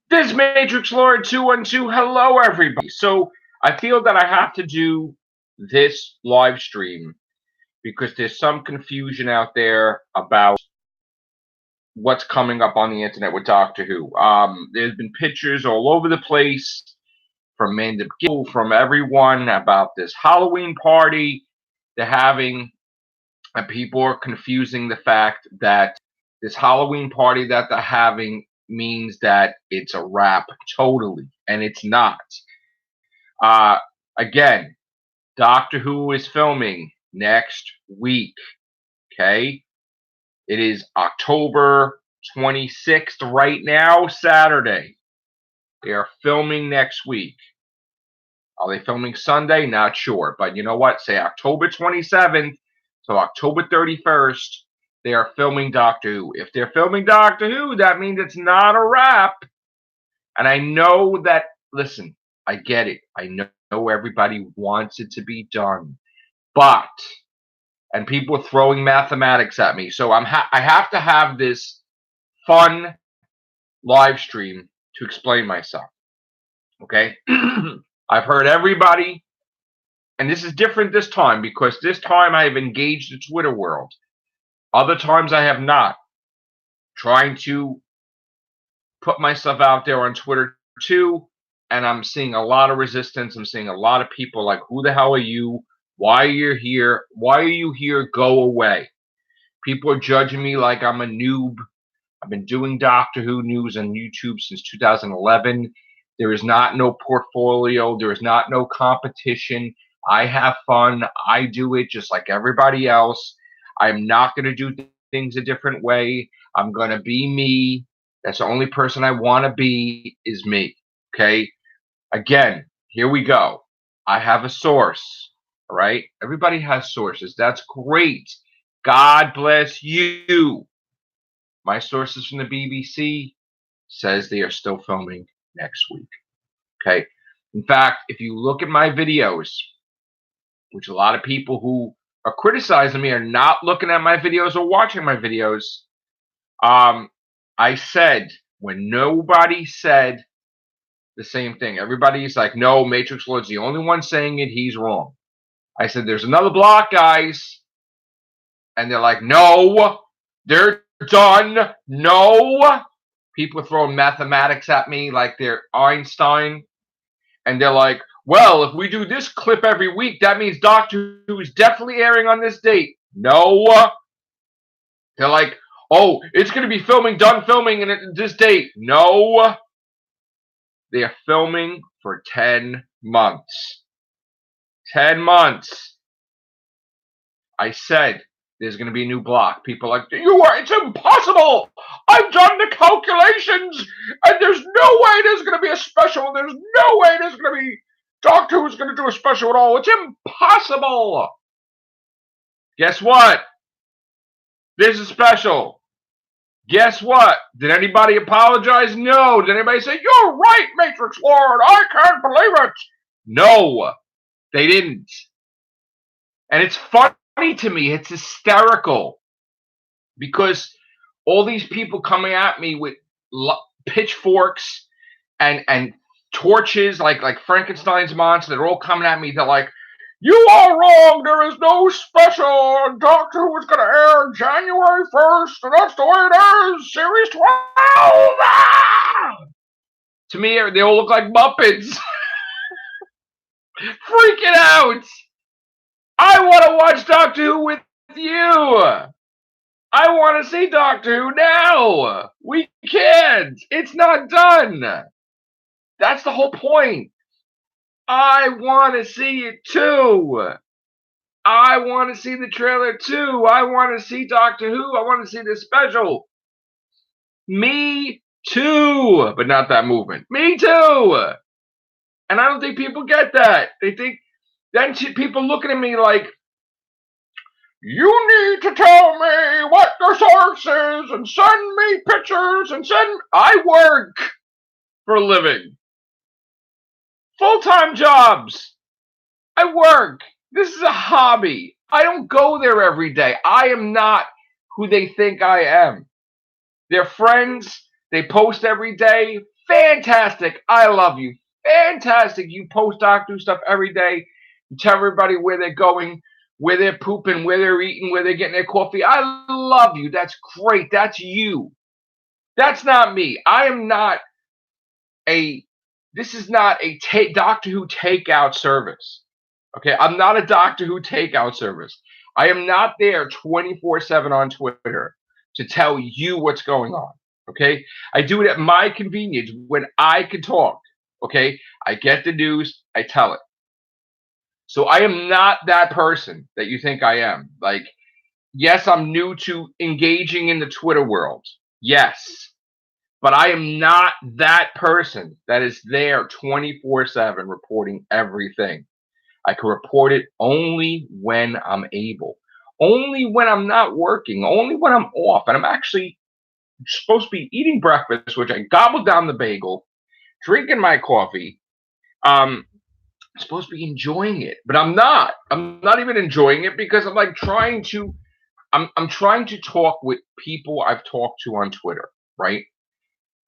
This Matrix Lord 212. Hello, everybody. So I feel that I have to do this live stream because there's some confusion out there about what's coming up on the internet with Doctor Who. There's been pictures all over the place from Mandip Gill, from everyone about this Halloween party they're having, and people are confusing the fact that this Halloween party that they're having means that it's a wrap totally, and it's not. Uh, Again, Doctor Who is filming next week. Okay, it is October 26th right now, Saturday. They are filming next week. Are they filming Sunday? Not sure, but you know what? Say October 27th, so October 31st. They are filming Doctor Who. If they're filming Doctor Who, that means it's not a wrap. And I know that, listen, I get it. I know everybody wants it to be done. But, and people are throwing mathematics at me. So I have to have this fun live stream to explain myself. Okay? I've heard everybody, and this is different this time because this time I have engaged the Twitter world. Other times I have not. Trying to put myself out there on Twitter too, and I'm seeing a lot of resistance. I'm seeing a lot of people like, who the hell are you? Why are you here? Why are you here? Go away. People are judging me like I'm a noob. I've been doing Doctor Who news on YouTube since 2011. There is not no portfolio. There is not no competition. I have fun. I do it just like everybody else. I'm not going to do things a different way. I'm going to be me. That's the only person I want to be is me. Okay. Again, here we go. I have a source. All right. Everybody has sources. That's great. God bless you. My sources from the BBC says they are still filming next week. Okay. In fact, if you look at my videos, which a lot of people who are criticizing me are not looking at my videos or watching my videos, I said when nobody said the same thing, everybody's like, no, Matrix Lord's the only one saying it, he's wrong. I said, there's another block, guys. And they're like, no, they're done. No. People are throwing mathematics at me like they're Einstein. And they're like, well, if we do this clip every week, that means Doctor Who is definitely airing on this date. No. They're like, oh, it's going to be done filming at this date. No. They are filming for 10 months. 10 months. I said there's going to be a new block. People are like, it's impossible. I've done the calculations, and there's no way there's going to be a special. There's no way there's going to be Doctor Who's going to do a special at all. It's impossible. Guess what? There's a special. Guess what? Did anybody apologize? No. Did anybody say, you're right, Matrix Lord, I can't believe it? No, they didn't. And it's funny to me. It's hysterical. Because all these people coming at me with pitchforks and torches like Frankenstein's monster, they're all coming at me. They're like, you are wrong. There is no special. Doctor Who is going to air January 1st, and that's the way it is. Series 12. Ah! To me, they all look like Muppets. Freaking out. I want to watch Doctor Who with you. I want to see Doctor Who now. We can't. It's not done. That's the whole point. I want to see it too. I want to see the trailer too. I want to see Doctor Who. I want to see the special. Me too. But not that movement. Me too. And I don't think people get that. They think, then people looking at me like, you need to tell me what the source is and send me pictures and I work for a living. Full-time jobs. I work. This is a hobby. I don't go there every day. I am not who they think I am. They're friends. They post every day. Fantastic. I love you. Fantastic. You post Doctor Who stuff every day. You tell everybody where they're going, where they're pooping, where they're eating, where they're getting their coffee. I love you. That's great. That's you. That's not me. I am not a, this is not a Doctor Who takeout service. Okay. I'm not a Doctor Who takeout service. I am not there 24/7 on Twitter to tell you what's going on. Okay. I do it at my convenience when I can talk. Okay. I get the news, I tell it. So I am not that person that you think I am. Like, yes, I'm new to engaging in the Twitter world. Yes. But I am not that person that is there 24/7 reporting everything. I can report it only when I'm able, only when I'm not working, only when I'm off. And I'm actually supposed to be eating breakfast, which I gobbled down the bagel, drinking my coffee. I'm supposed to be enjoying it, but I'm not. I'm not even enjoying it because I'm like trying to. I'm trying to talk with people I've talked to on Twitter, right?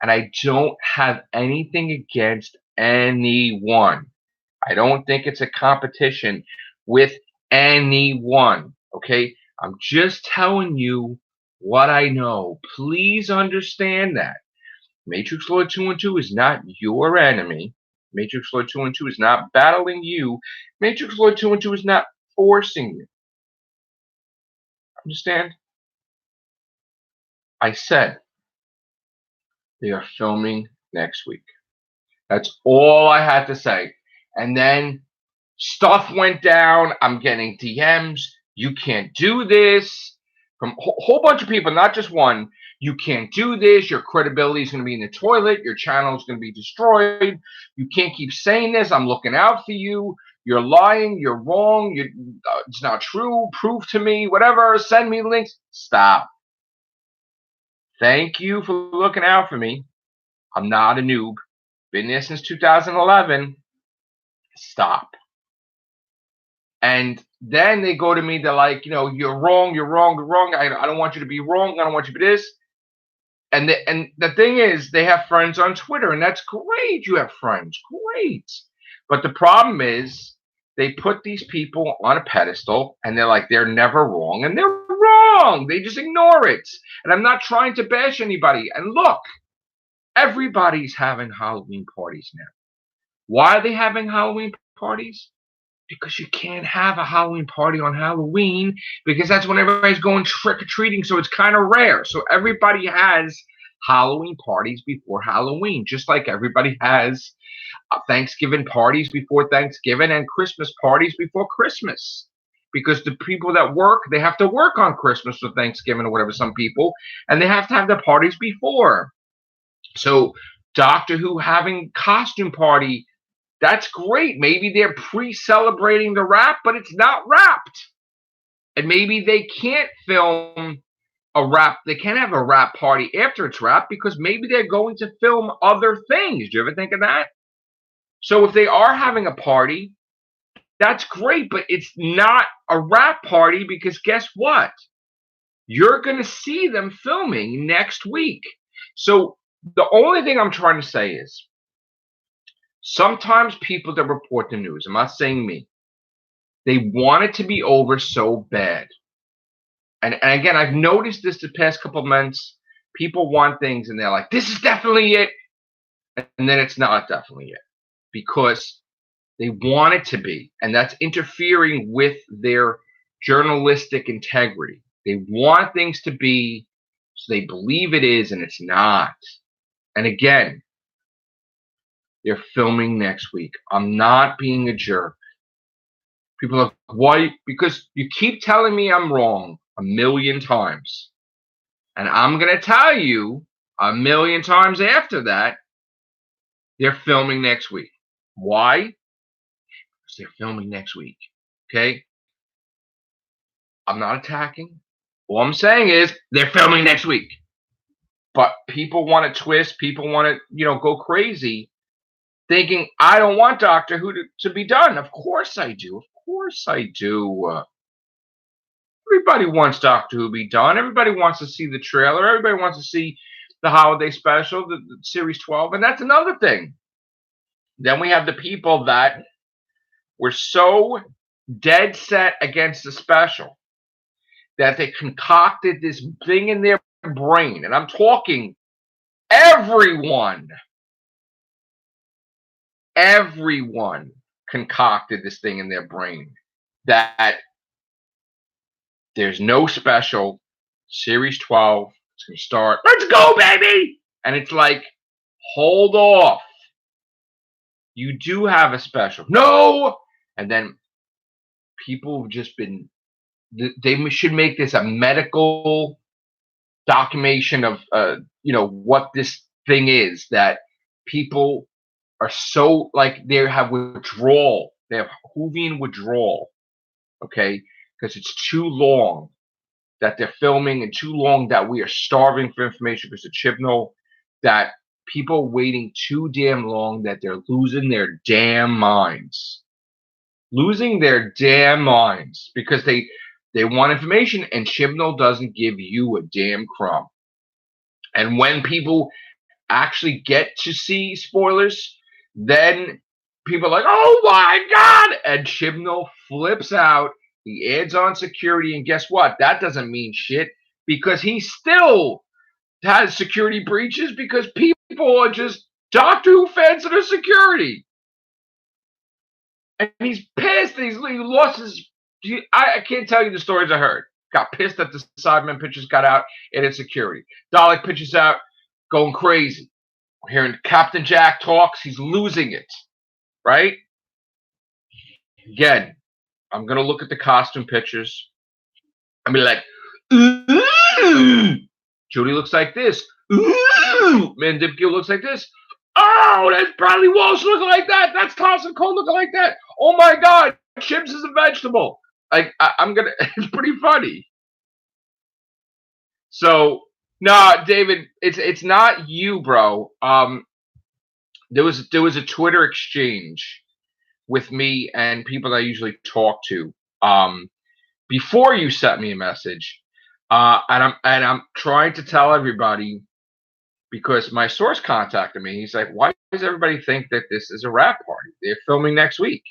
And I don't have anything against anyone. I don't think it's a competition with anyone. Okay. I'm just telling you what I know. Please understand that. Matrix Lord 212 is not your enemy. Matrix Lord 212 is not battling you. Matrix Lord 212 is not forcing you. Understand? I said they are filming next week. That's all I had to say. And then stuff went down. I'm getting DMs. You can't do this from a whole bunch of people, not just one. You can't do this. Your credibility is going to be in the toilet. Your channel is going to be destroyed. You can't keep saying this. I'm looking out for you. You're lying. You're wrong. It's not true. Prove to me. Whatever. Send me links. Stop. Thank you for looking out for me. I'm not a noob. Been there since 2011. Stop. And then they go to me, they're like, you're wrong, you're wrong, you're wrong. I don't want you to be wrong. I don't want you to be this. And the thing is, they have friends on Twitter, and that's great. You have friends, great. But the problem is, they put these people on a pedestal, and they're like, they're never wrong, and they're wrong. They just ignore it. And I'm not trying to bash anybody. And look, everybody's having Halloween parties now. Why are they having Halloween parties? Because you can't have a Halloween party on Halloween because that's when everybody's going trick-or-treating, so it's kind of rare. So everybody has Halloween parties before Halloween, just like everybody has Thanksgiving parties before Thanksgiving and Christmas parties before Christmas. Because the people that work, they have to work on Christmas or Thanksgiving or whatever, some people, and they have to have the parties before. So Doctor Who having costume party, that's great. Maybe they're pre-celebrating the wrap, but it's not wrapped. And maybe they can't film a wrap. They can't have a wrap party after it's wrapped because maybe they're going to film other things. Do you ever think of that? So if they are having a party, that's great, but it's not a wrap party because guess what? You're going to see them filming next week. So the only thing I'm trying to say is, sometimes people that report the news, I'm not saying me, they want it to be over so bad. And again, I've noticed this the past couple of months. People want things and they're like, this is definitely it. And then it's not definitely it because they want it to be. And that's interfering with their journalistic integrity. They want things to be so they believe it is and it's not. And again, they're filming next week. I'm not being a jerk. People are like, why? Because you keep telling me I'm wrong a million times. And I'm going to tell you a million times after that, they're filming next week. Why? Because they're filming next week. Okay? I'm not attacking. All I'm saying is they're filming next week. But people want to twist. People want to, go crazy. Thinking, I don't want Doctor Who to be done. Of course I do. Of course I do. Everybody wants Doctor Who to be done. Everybody wants to see the trailer. Everybody wants to see the holiday special, the Series 12, and that's another thing. Then we have the people that were so dead set against the special that they concocted this thing in their brain, and I'm talking everyone concocted this thing in their brain that there's no special. Series 12, it's going to start. Let's go, baby! And it's like, hold off. You do have a special. No! And then people have just been, they should make this a medical documentation of, what this thing is, that people are so, like, they have withdrawal. They have Whovian withdrawal, okay? Because it's too long that they're filming and too long that we are starving for information because of Chibnall, that people waiting too damn long, that they're losing their damn minds. Losing their damn minds because they want information and Chibnall doesn't give you a damn crumb. And when people actually get to see spoilers, then people are like, oh my God! And Chibnall flips out. He adds on security, and guess what? That doesn't mean shit because he still has security breaches because people are just Doctor Who fans that are security. And he's pissed. He lost his. I can't tell you the stories I heard. Got pissed that the Cybermen pictures got out and it's security. Dalek pictures out, going crazy. We're hearing Captain Jack talks. He's losing it. Right? Again, I'm going to look at the costume pictures. I'm going to be like, ooh, Judy looks like this. Ooh, Mandipke looks like this. Oh, that's Bradley Walsh looking like that. That's Thompson Cole looking like that. Oh my God, Chips is a vegetable. Like I'm gonna. It's pretty funny. So no, David, it's not you, bro. There was a Twitter exchange with me and people that I usually talk to. Before you sent me a message, and I'm trying to tell everybody because my source contacted me. He's like, "Why does everybody think that this is a rap party? They're filming next week."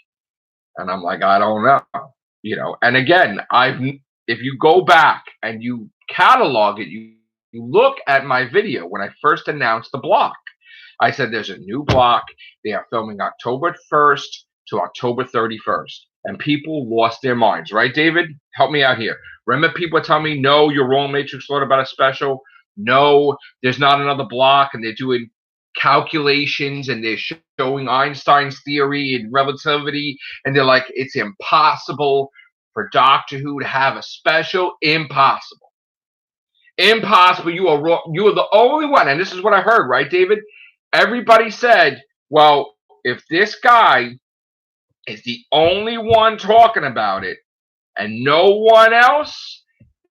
And I'm like, I don't know, And again, if you go back and you catalog it, you look at my video when I first announced the block. I said there's a new block. They are filming October 1st to October 31st. And people lost their minds, right, David? Help me out here. Remember people are telling me, no, you're wrong, Matrix Lord, about a special. No, there's not another block, and they're doing calculations and they're showing Einstein's theory and relativity, and they're like, it's impossible for Doctor Who to have a special. Impossible. You are wrong. You are the only one, and this is what I heard, right, David? Everybody said, well, if this guy is the only one talking about it and no one else,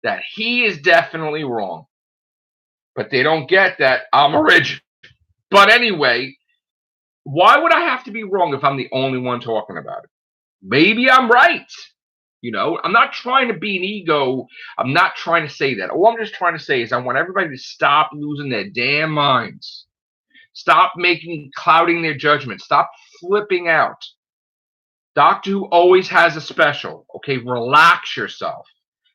that he is definitely wrong. But they don't get that I'm original. But anyway, why would I have to be wrong if I'm the only one talking about it? Maybe I'm right. I'm not trying to be an ego. I'm not trying to say that. All I'm just trying to say is I want everybody to stop losing their damn minds. Stop clouding their judgment. Stop flipping out. Doctor Who always has a special. Okay, relax yourself.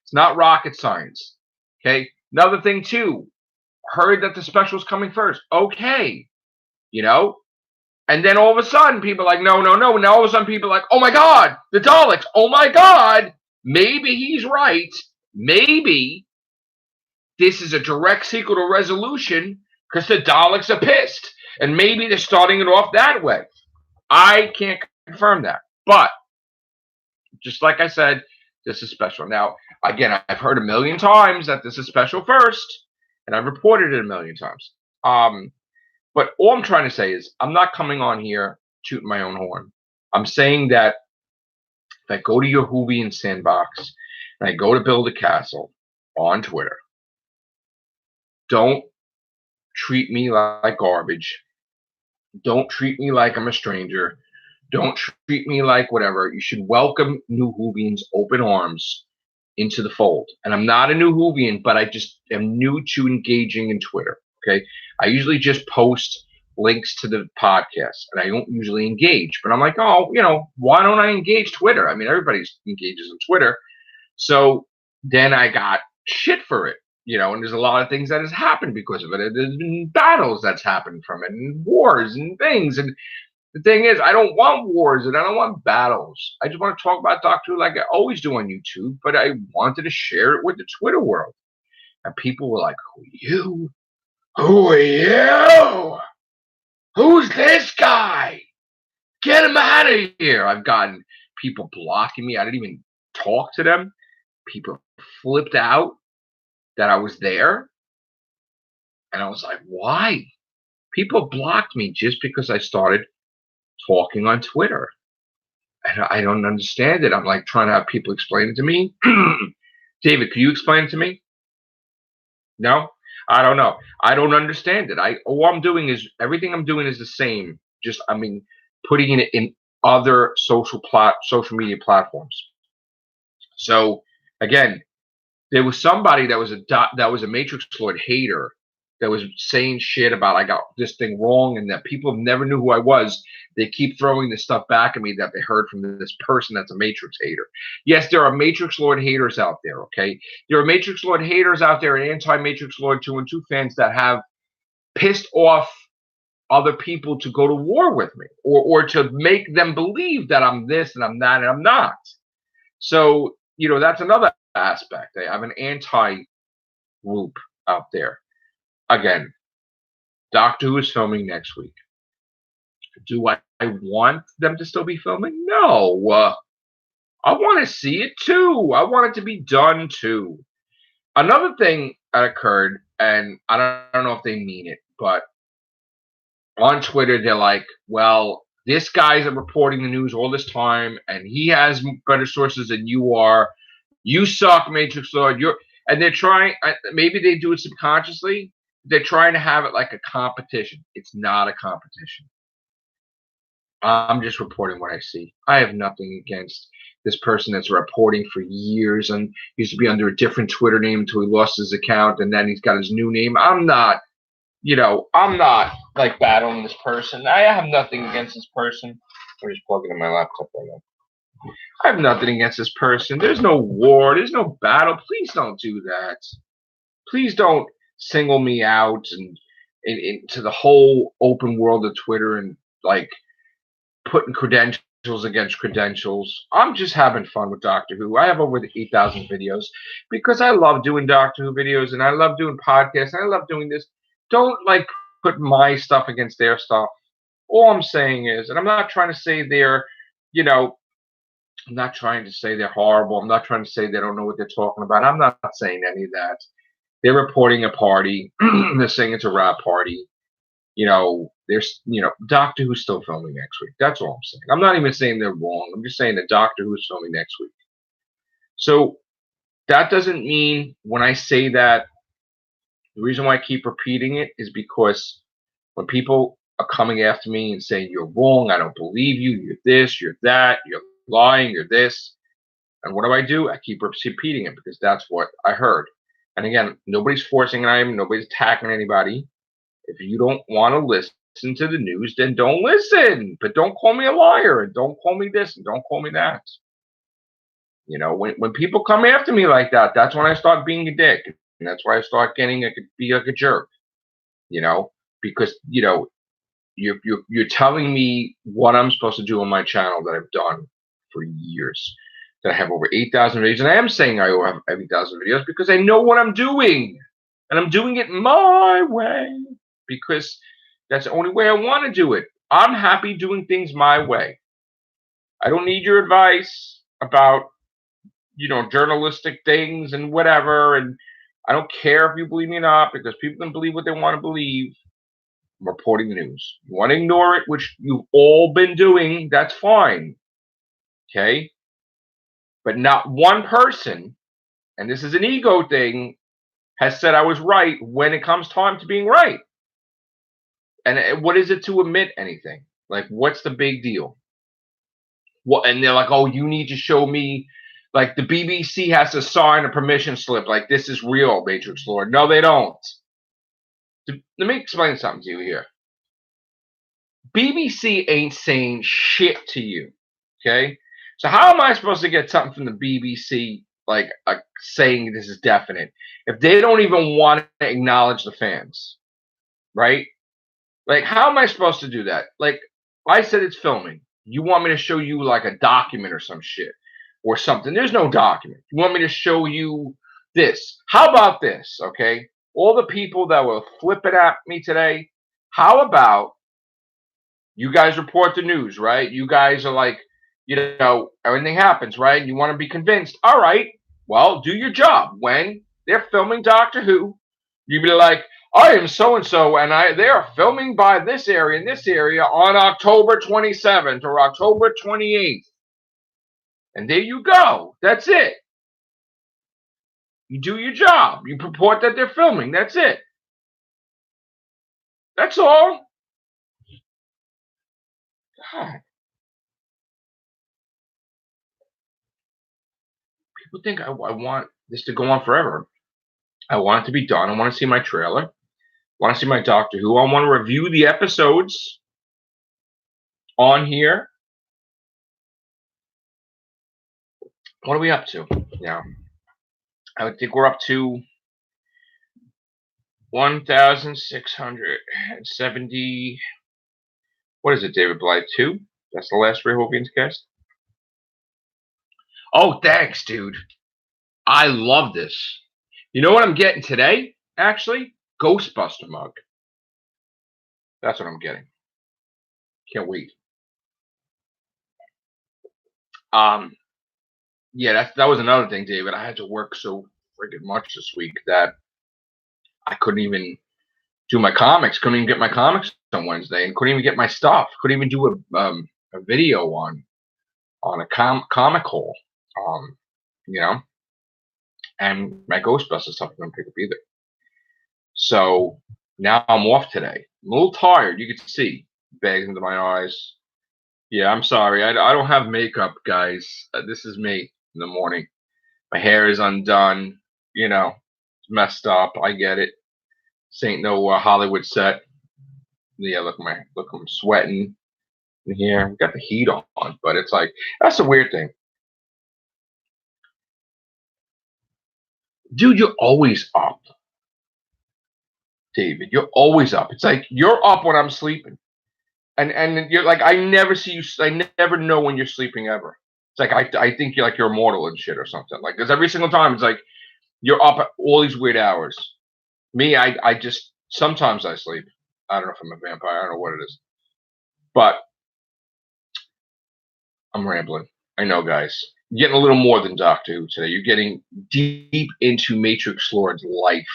It's not rocket science. Okay, another thing too. Heard that the special's coming first. Okay, and then all of a sudden people are like, no. And now all of a sudden people are like, oh my God, the Daleks. Oh my God, maybe he's right. Maybe this is a direct sequel to Resolution because the Daleks are pissed, and maybe they're starting it off that way. I can't confirm that, but just like I said, this is special. Now, again, I've heard a million times that this is special first. And I've reported it a million times. But all I'm trying to say is I'm not coming on here tooting my own horn. I'm saying that if I go to your Whovian sandbox and I go to build a castle on Twitter, don't treat me like garbage. Don't treat me like I'm a stranger. Don't treat me like whatever. You should welcome new Whovians open arms into the fold. And I'm not a new Whovian, but I just am new to engaging in Twitter. Okay. I usually just post links to the podcast and I don't usually engage. But I'm like, oh, why don't I engage Twitter? I mean, everybody engages on Twitter. So then I got shit for it, and there's a lot of things that has happened because of it. And there's been battles that's happened from it and wars and things. And the thing is, I don't want wars and I don't want battles. I just want to talk about Doctor Who like I always do on YouTube, but I wanted to share it with the Twitter world. And people were like, who are you? Who are you? Who's this guy? Get him out of here. I've gotten people blocking me. I didn't even talk to them. People flipped out that I was there. And I was like, why? People blocked me just because I started talking on Twitter. And I don't understand it. I'm like trying to have people explain it to me. David, can you explain it to me? No? I don't know. I don't understand it. All I'm doing is everything I'm doing is the same. Just putting it in other social media platforms. So again, there was somebody that was a Matrix Lord hater that was saying shit about I got this thing wrong and that people never knew who I was. They keep throwing this stuff back at me that they heard from this person that's a Matrix hater. Yes, there are Matrix Lord haters out there, okay? There are Matrix Lord haters out there and anti-Matrix Lord 2 and 2 fans that have pissed off other people to go to war with me or to make them believe that I'm this and I'm that and I'm not. So, that's another aspect. I have an anti-group out there. Again, Doctor Who is filming next week. Do I want them to still be filming? No. I want to see it too. I want it to be done too. Another thing that occurred, and I don't know if they mean it, but on Twitter, they're like, well, this guy's reporting the news all this time, and he has better sources than you are. You suck, Matrix Lord. And they're trying, maybe they do it subconsciously. They're trying to have it like a competition. It's not a competition. I'm just reporting what I see. I have nothing against this person that's reporting for years and used to be under a different Twitter name until he lost his account and then he's got his new name. I'm not like battling this person. I have nothing against this person. I'm just plugging in my laptop right now. I have nothing against this person. There's no war. There's no battle. Please don't do that. Please don't single me out and into the whole open world of Twitter and like putting credentials against credentials. I'm just having fun with Doctor Who. I have over 8,000 videos because I love doing Doctor Who videos and I love doing podcasts and I love doing this. Don't like put my stuff against their stuff. All I'm saying is, and I'm not trying to say they're, I'm not trying to say they're horrible. I'm not trying to say they don't know what they're talking about. I'm not saying any of that. They're reporting a party. They're saying it's a rap party. There's, Doctor Who's still filming next week. That's all I'm saying. I'm not even saying they're wrong. I'm just saying that Doctor Who's filming next week. So that doesn't mean when I say that, the reason why I keep repeating it is because when people are coming after me and saying, you're wrong, I don't believe you, you're this, you're that, you're lying, you're this. And what do? I keep repeating it because that's what I heard. And again, nobody's forcing anything, nobody's attacking anybody. If you don't want to listen to the news, then don't listen. But don't call me a liar and don't call me this and don't call me that. When people come after me like that, that's when I start being a dick. And that's why I start be like a jerk. Because you're telling me what I'm supposed to do on my channel that I've done for years. That I have over 8,000 videos, and I am saying I have 8,000 videos because I know what I'm doing, and I'm doing it my way because that's the only way I want to do it. I'm happy doing things my way. I don't need your advice about journalistic things and whatever, and I don't care if you believe me or not because people can believe what they want to believe. I'm reporting the news. You want to ignore it, which you've all been doing, that's fine. Okay? But not one person, and this is an ego thing, has said I was right when it comes time to being right. And what is it to admit anything? Like, what's the big deal? And they're like, oh, you need to show me, like the BBC has to sign a permission slip, like this is real, Matrix Lord. No, they don't. Let me explain something to you here. BBC ain't saying shit to you. Okay? So how am I supposed to get something from the BBC like saying this is definite if they don't even want to acknowledge the fans, right? Like, how am I supposed to do that? Like, I said it's filming. You want me to show you like a document or some shit or something? There's no document. You want me to show you this? How about this? Okay, all the people that were flipping at me today. How about you guys report the news, right? You guys are like, everything happens, right? You want to be convinced. All right, well, do your job. When they're filming Doctor Who, you be like, I am so and so, and they are filming by this area and this area on October 27th or October 28th. And there you go. That's it. You do your job. You report that they're filming. That's it. That's all. God. People think I want this to go on forever. I want it to be done. I want to see my trailer. I want to see my Doctor Who. I want to review the episodes on here. What are we up to now? I would think we're up to 1,670. What is it, David Blythe? 2? That's the last Rehovians cast? Oh, thanks, dude. I love this. You know what I'm getting today, actually? Ghostbuster mug. That's what I'm getting. Can't wait. Yeah, that was another thing, David. I had to work so friggin' much this week that I couldn't even do my comics. Couldn't even get my comics on Wednesday, and couldn't even get my stuff. Couldn't even do a video on a comic haul. You know, and my Ghostbusters stuff I didn't pick up either. So now I'm off today. I'm a little tired. You can see bags under my eyes. Yeah, I'm sorry. I don't have makeup, guys. This is me in the morning. My hair is undone. It's messed up. I get it. This ain't no Hollywood set. Yeah, look, I'm sweating in here. We got the heat on, but it's like that's a weird thing, dude. You're always up, David. You're always up. It's like you're up when I'm sleeping, and you're like I never see you. I never know when you're sleeping ever. It's like I think you're immortal and shit or something. Like because every single time it's like you're up at all these weird hours. Me, I just sometimes I sleep. I don't know if I'm a vampire. I don't know what it is, but I'm rambling. I know, guys. You're getting a little more than Doctor Who today. You're getting deep into Matrix Lord's life.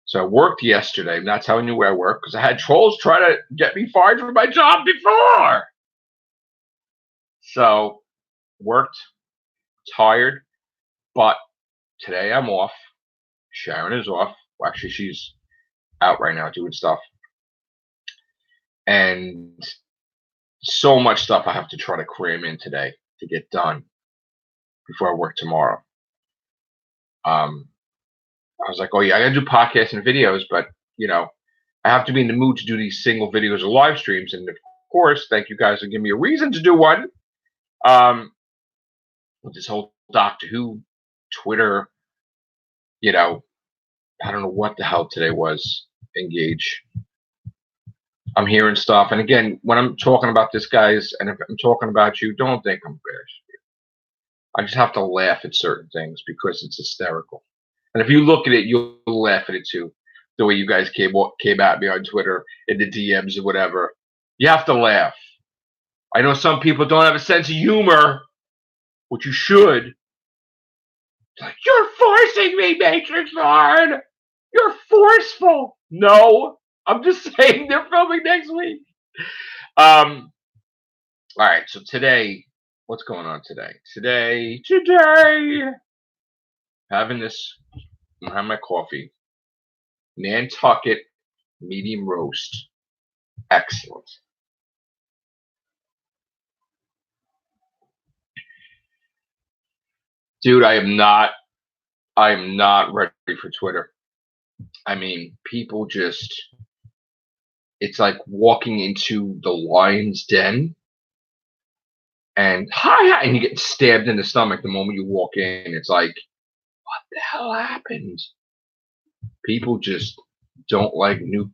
So I worked yesterday. I'm not telling you where I work because I had trolls try to get me fired from my job before. So worked, tired, but today I'm off. Sharon is off. Well, actually, she's out right now doing stuff. And so much stuff I have to try to cram in today to get done before I work tomorrow. I was like, oh yeah, I gotta do podcasts and videos, but I have to be in the mood to do these single videos or live streams. And of course, thank you guys for giving me a reason to do one. With this whole Doctor Who Twitter, I don't know what the hell today was. Engage. I'm hearing stuff, and again, when I'm talking about this, guys, and if I'm talking about you, don't think I'm embarrassed. I just have to laugh at certain things because it's hysterical. And if you look at it, you'll laugh at it too. The way you guys came at me on Twitter in the DMs or whatever. You have to laugh. I know some people don't have a sense of humor, which you should. Like, you're forcing me, Matrix Lord. You're forceful. No, I'm just saying they're filming next week. All right, so today, what's going on today? Today, having my coffee. Nantucket medium roast. Excellent. Dude, I am not ready for Twitter. I mean, people just, it's like walking into the lion's den and hi, and you get stabbed in the stomach the moment you walk in. It's like, what the hell happened? People just don't like new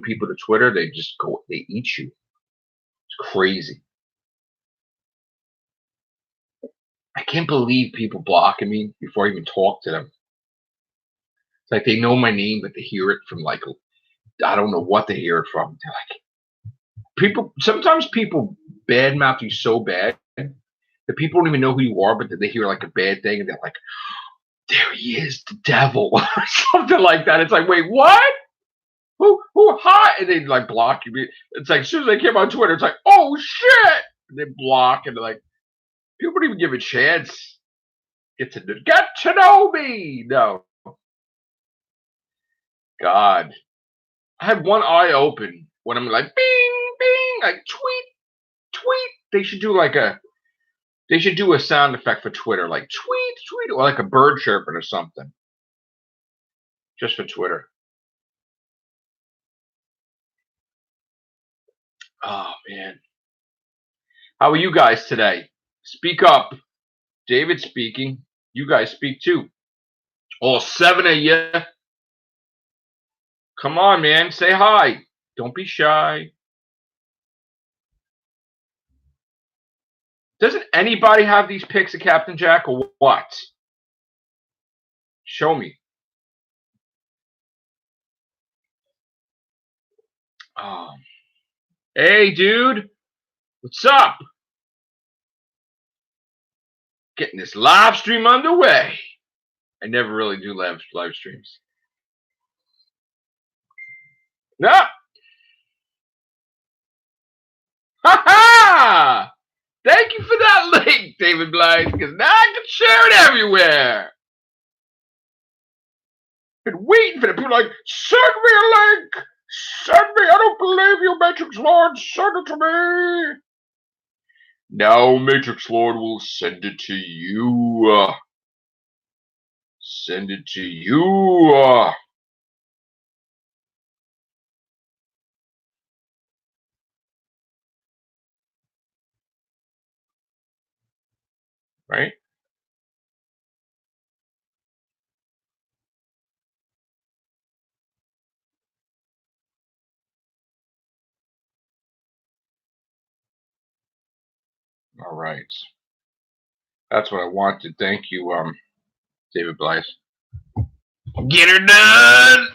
people to Twitter. They just go, they eat you. It's crazy. I can't believe people blocking me before I even talk to them. It's like they know my name, but they hear it from like, I don't know what they hear it from. They're like, people, sometimes people badmouth you so bad that people don't even know who you are, but they hear like a bad thing and they're like, there he is, the devil, or something like that. It's like, wait, what? Who, hi? And they like block you. It's like, as soon as they came on Twitter, it's like, oh shit. And they block and they're like, people don't even give a chance. Get to know me. No. God. I had one eye open when I'm like, bing, bing, like tweet. They should do a sound effect for Twitter, like tweet, or like a bird chirping or something. Just for Twitter. Oh man. How are you guys today? Speak up. David speaking. You guys speak too. All 7 of you. Come on, man. Say hi. Don't be shy. Doesn't anybody have these pics of Captain Jack or what? Show me. Hey, dude. What's up? Getting this live stream underway. I never really do live streams. No. Ha ha! Thank you for that link, David Blythe, because now I can share it everywhere. Been waiting for the people like, send me a link. Send me. I don't believe you, Matrix Lord. Send it to me. Now, Matrix Lord will send it to you. Send it to you. Right? All right. That's what I wanted. Thank you, David Blythe. Get her done.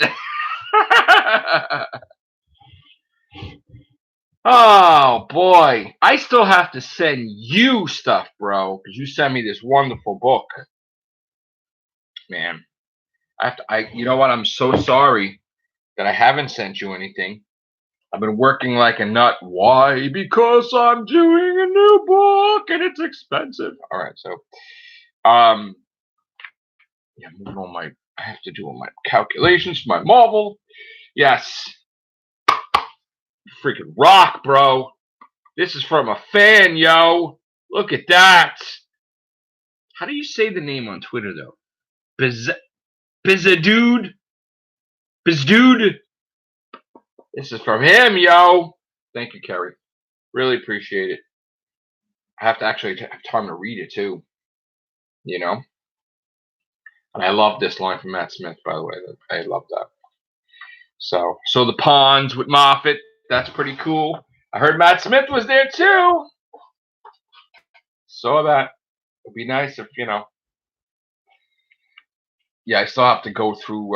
Oh boy, I still have to send you stuff, bro, because you sent me this wonderful book. Man, you know what? I'm so sorry that I haven't sent you anything. I've been working like a nut. Why? Because I'm doing a new book and it's expensive. All right, so, yeah, moving on I have to do all my calculations for my Marvel. Yes. Freaking rock, bro. This is from a fan, yo. Look at that. How do you say the name on Twitter, though? Bizzadude? Bizdude? This is from him, yo. Thank you, Kerry. Really appreciate it. I have to actually have time to read it, too. You know? And I love this line from Matt Smith, by the way. I love that. So the ponds with Moffat. That's pretty cool. I heard Matt Smith was there, too. Saw that. It'd be nice if, yeah, I still have to go through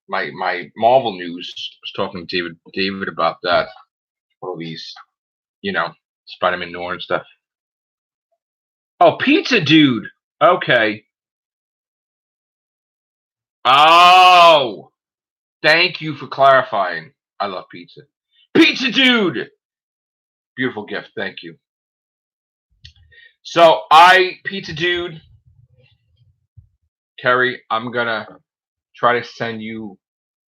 my Marvel news. I was talking to David about that. All these, Spider-Man Noir and stuff. Oh, Pizza Dude. Okay. Oh, thank you for clarifying. I love pizza. Pizza Dude. Beautiful gift. Thank you. So Pizza Dude, Kerry, I'm gonna try to send you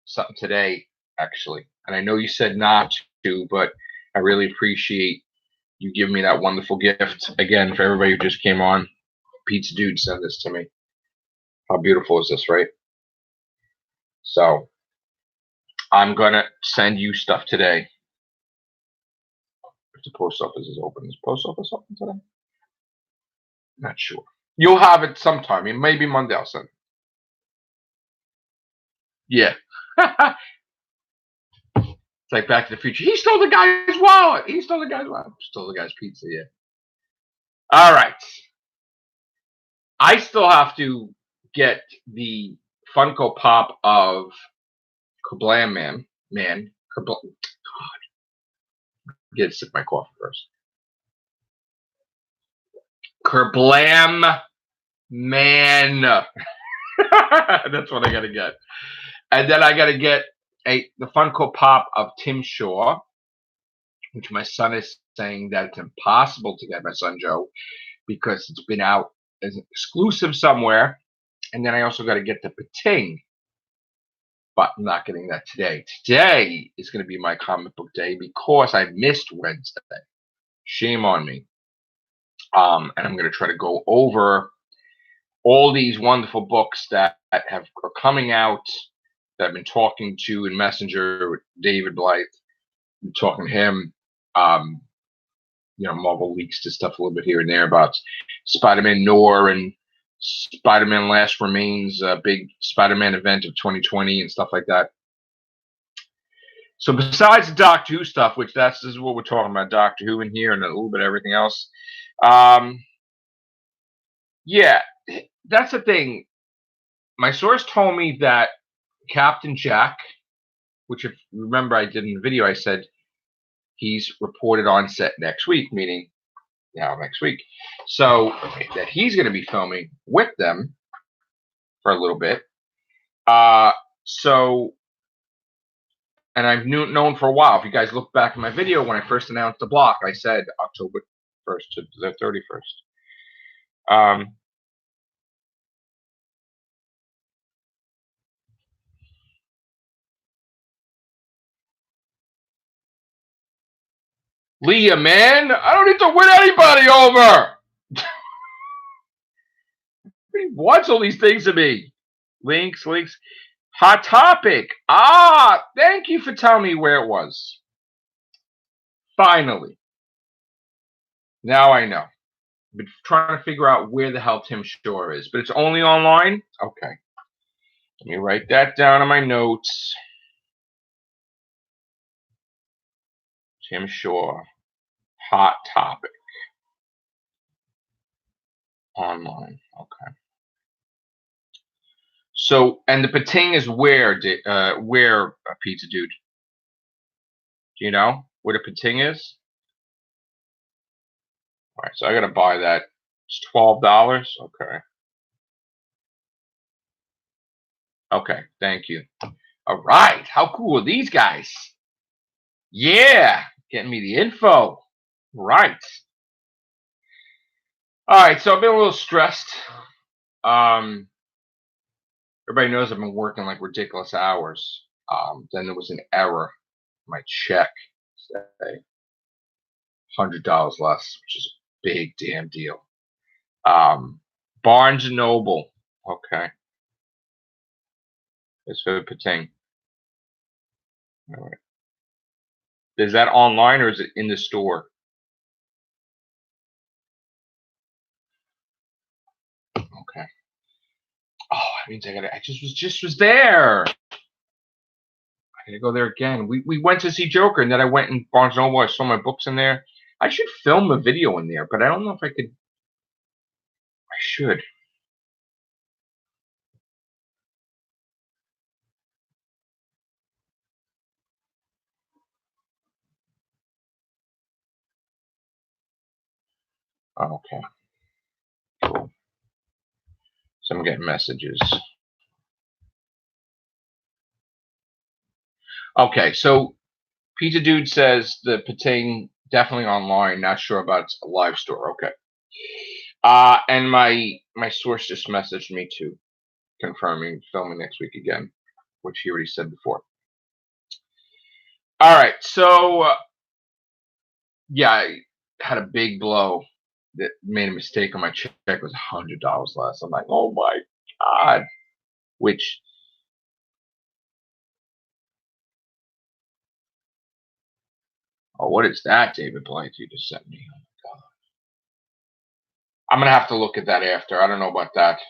something today, actually. And I know you said not to, but I really appreciate you giving me that wonderful gift. Again, for everybody who just came on, Pizza Dude sent this to me. How beautiful is this, right? So I'm gonna send you stuff today. If the post office is open, is the post office open today? Not sure. You'll have it sometime. I mean, maybe Monday I'll send it. Yeah. It's like Back to the Future. He stole the guy's wallet. He stole the guy's wallet. Stole the guy's pizza. Yeah. All right. I still have to get the Funko Pop of Kablam Man. Kablam. God. Get a sip of my coffee first. Kablam Man. That's what I gotta get. And then I gotta get the Funko Pop of Tim Shaw, which my son is saying that it's impossible to get, my son Joe, because it's been out as an exclusive somewhere. And then I also got to get the Pating, but I'm not getting that today. Today is going to be my comic book day because I missed Wednesday. Shame on me. And I'm going to try to go over all these wonderful books that are coming out that I've been talking to in Messenger with David Blythe. I'm talking to him. Marvel leaks to stuff a little bit here and there about Spider-Man Noir and Spider-Man Last Remains, big Spider-Man event of 2020 and stuff like that. So besides the Doctor Who stuff, which this is what we're talking about, Doctor Who in here and a little bit of everything else. Yeah, that's the thing. My source told me that Captain Jack, which if you remember I did in the video, I said he's reported on set next week, meaning next week. So that he's going to be filming with them for a little bit. And I've known for a while. If you guys look back in my video when I first announced the block, I said October 1st to the 31st. Leah, man, I don't need to win anybody over. He wants all these things to me. Links. Hot Topic. Thank you for telling me where it was. Finally. Now I know. I've been trying to figure out where the hell Tim Shaw is, but it's only online? Okay. Let me write that down in my notes. Tim Shaw. Hot Topic. Online. Okay. So, and the Pating is where, Pizza Dude? Do you know where the Pating is? All right, so I gotta buy that. It's $12. Okay. Okay, thank you. All right, how cool are these guys? Yeah, getting me the info. Right. All right, so I've been a little stressed. Everybody knows I've been working like ridiculous hours. Then there was an error. My check said $100 less, which is a big damn deal. Barnes and Noble. Okay. It's for the Pating. All right. Is that online or is it in the store? Okay. Oh, that means I just was there. I gotta go there again. We went to see Joker, and then I went in Barnes Noble. I saw my books in there. I should film a video in there, but I don't know if I could. I should. Okay. Cool. So I'm getting messages. Okay, so Pizza Dude says the Pating definitely online. Not sure about a live store. Okay. And my source just messaged me too, confirming filming next week again, which he already said before. All right, so yeah, I had a big blow that made a mistake on my check. Was $100 less. I'm like, oh my god, which Oh, what is that, David Blythe, you just sent me? Oh my God. I'm gonna have to look at that after. I don't know about that.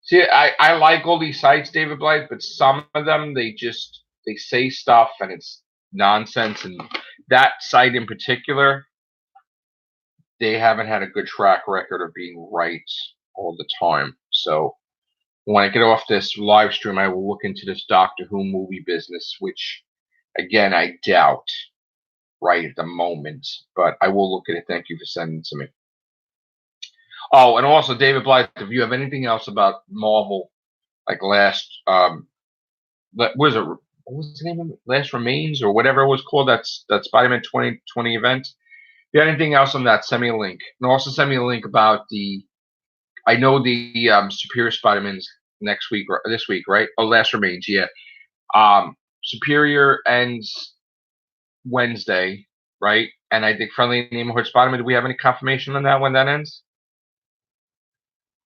See, I like all these sites, David Blythe, but some of them they say stuff and it's nonsense. And that site in particular, they haven't had a good track record of being right all the time. So when I get off this live stream, I will look into this Doctor Who movie business, which again I doubt right at the moment, but I will look at it. Thank you for sending it to me. Oh, and also David Blythe, if you have anything else about Marvel, like what was it? What was the name of it? Last Remains or whatever it was called. That Spider-Man 2020 event. If you have anything else on that, send me a link. And also send me a link about I know the Superior Spider-Man's next week or this week, right? Oh, Last Remains, yeah. Superior ends Wednesday, right? And I think Friendly Neighborhood Spider-Man. Do we have any confirmation on that when that ends?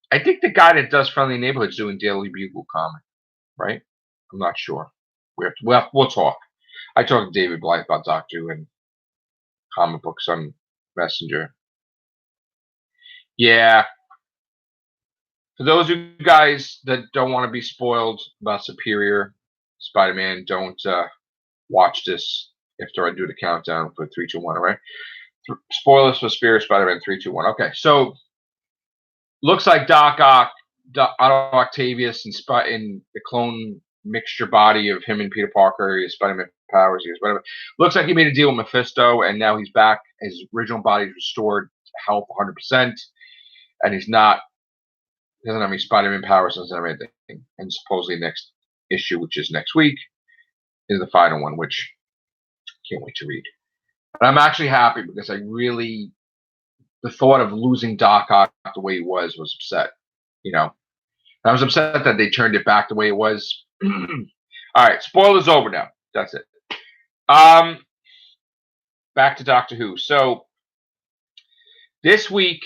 I think the guy that does Friendly Neighborhood is doing Daily Bugle comic, right? I'm not sure. We'll talk. I talked to David Blythe about Doctor Who and comic books on Messenger. Yeah. For those of you guys that don't want to be spoiled about Superior Spider-Man, don't watch this after I do the countdown for 3, 2, 1. All right. Spoilers for Superior Spider-Man 3, 2, 1. Okay. So looks like Otto Octavius in the clone mixture body of him and Peter Parker, his Spider-Man powers, he has whatever. Looks like he made a deal with Mephisto, and now he's back. His original body is restored to health 100%, and he doesn't have any Spider-Man powers, doesn't have anything. And supposedly next issue, which is next week, is the final one, which I can't wait to read. But I'm actually happy because the thought of losing Doc Ock the way he was upset. You know, I was upset that they turned it back the way it was. All right, spoilers over now. That's it. Back to Doctor Who. So this week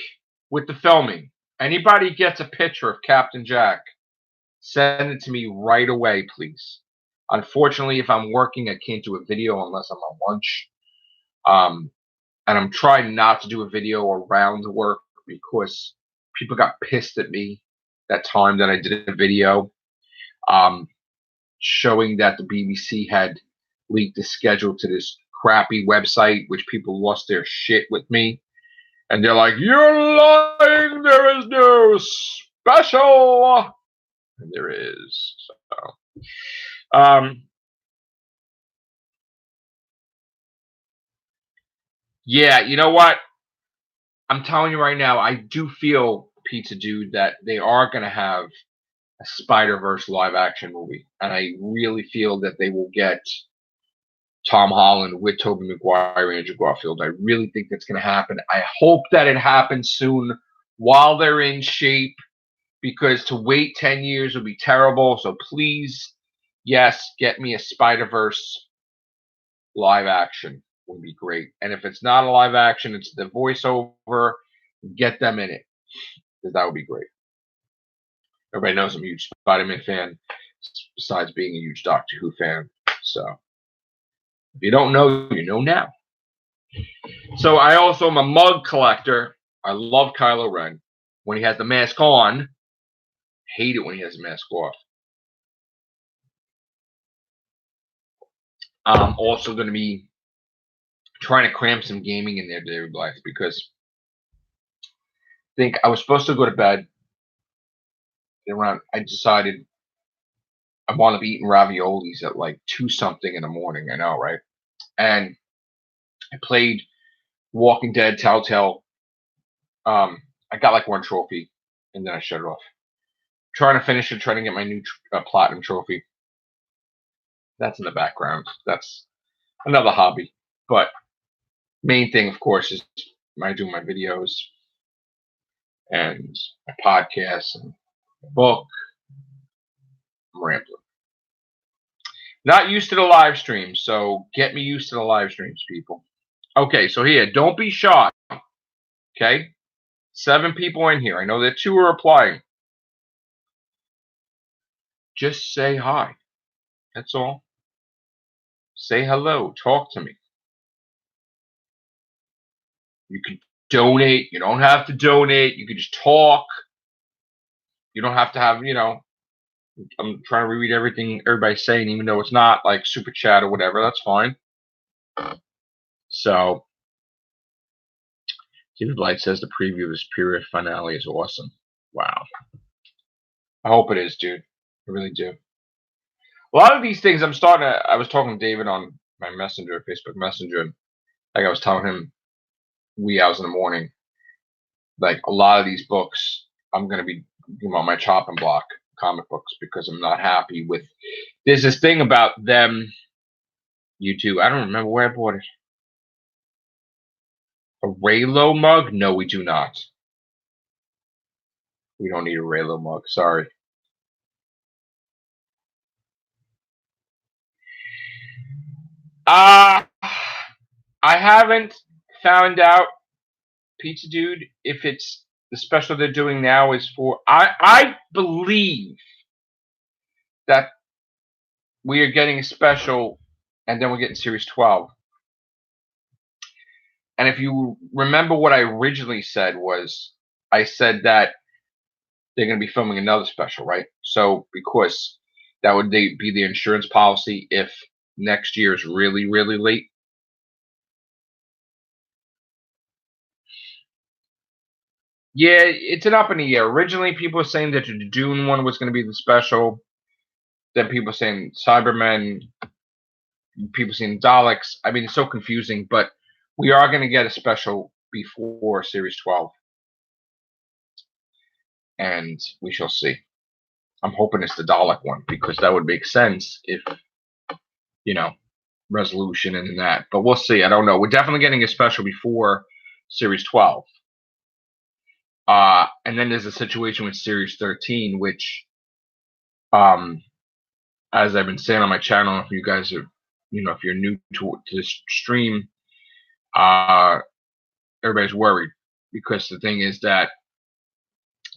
with the filming, anybody gets a picture of Captain Jack, send it to me right away, please. Unfortunately, if I'm working, I can't do a video unless I'm on lunch. And I'm trying not to do a video around work because people got pissed at me that time that I did a video showing that the BBC had leaked the schedule to this crappy website, which people lost their shit with me. And they're like, "You're lying, there is no special." And there is. So, yeah, you know what? I'm telling you right now, I do feel, Pizza Dude, that they are going to have a Spider-Verse live action movie. And I really feel that they will get Tom Holland with Tobey Maguire and Andrew Garfield. I really think that's going to happen. I hope that it happens soon while they're in shape, because to wait 10 years would be terrible. So please, yes, get me a Spider-Verse live action. Would be great. And if it's not a live action, it's the voiceover, get them in it, because that would be great. Everybody knows I'm a huge Spider-Man fan, besides being a huge Doctor Who fan. So if you don't know, you know now. So I also am a mug collector. I love Kylo Ren. When he has the mask on, hate it when he has the mask off. I'm also going to be trying to cram some gaming in there, David Blythe, because I think I was supposed to go to bed around. I decided I wound up eating raviolis at like 2 something in the morning. I know, right? And I played Walking Dead Telltale. I got like 1 trophy, and then I shut it off. Trying to finish it, trying to get my new platinum trophy. That's in the background. That's another hobby. But main thing, of course, is I do my videos and my podcasts and my book. I'm rambling. Not used to the live streams, so get me used to the live streams, people. Okay, so here, don't be shy. Okay? 7 people in here. I know that 2 are applying. Just say hi. That's all. Say hello. Talk to me. You can donate. You don't have to donate. You can just talk. You don't have to have, I'm trying to read everything everybody's saying, even though it's not like super chat or whatever. That's fine. So, David Light says the preview of this period finale is awesome. Wow. I hope it is, dude. I really do. A lot of these things I was talking to David on my messenger, Facebook Messenger, and like I was telling him wee hours in the morning, like a lot of these books I'm going to be on my chopping block, comic books, because I'm not happy with. There's this thing about them. You too. I don't remember where I bought it. A Raylo mug? No, we do not. We don't need a Raylo mug. Sorry. I haven't found out, Pizza Dude, if it's the special they're doing now is for. I believe that we are getting a special, and then we're getting Series 12. And if you remember what I originally said was, I said that they're going to be filming another special, right? So because that would be the insurance policy if next year is really, really late. Yeah, it's an up in the air. Originally, people were saying that the Dune one was going to be the special. Then people saying Cybermen. People saying Daleks. I mean, it's so confusing, but we are going to get a special before Series 12. And we shall see. I'm hoping it's the Dalek one because that would make sense if, resolution and that. But we'll see. I don't know. We're definitely getting a special before Series 12. And then there's a situation with Series 13, which, as I've been saying on my channel, if you guys are, if you're new to this stream, everybody's worried because the thing is that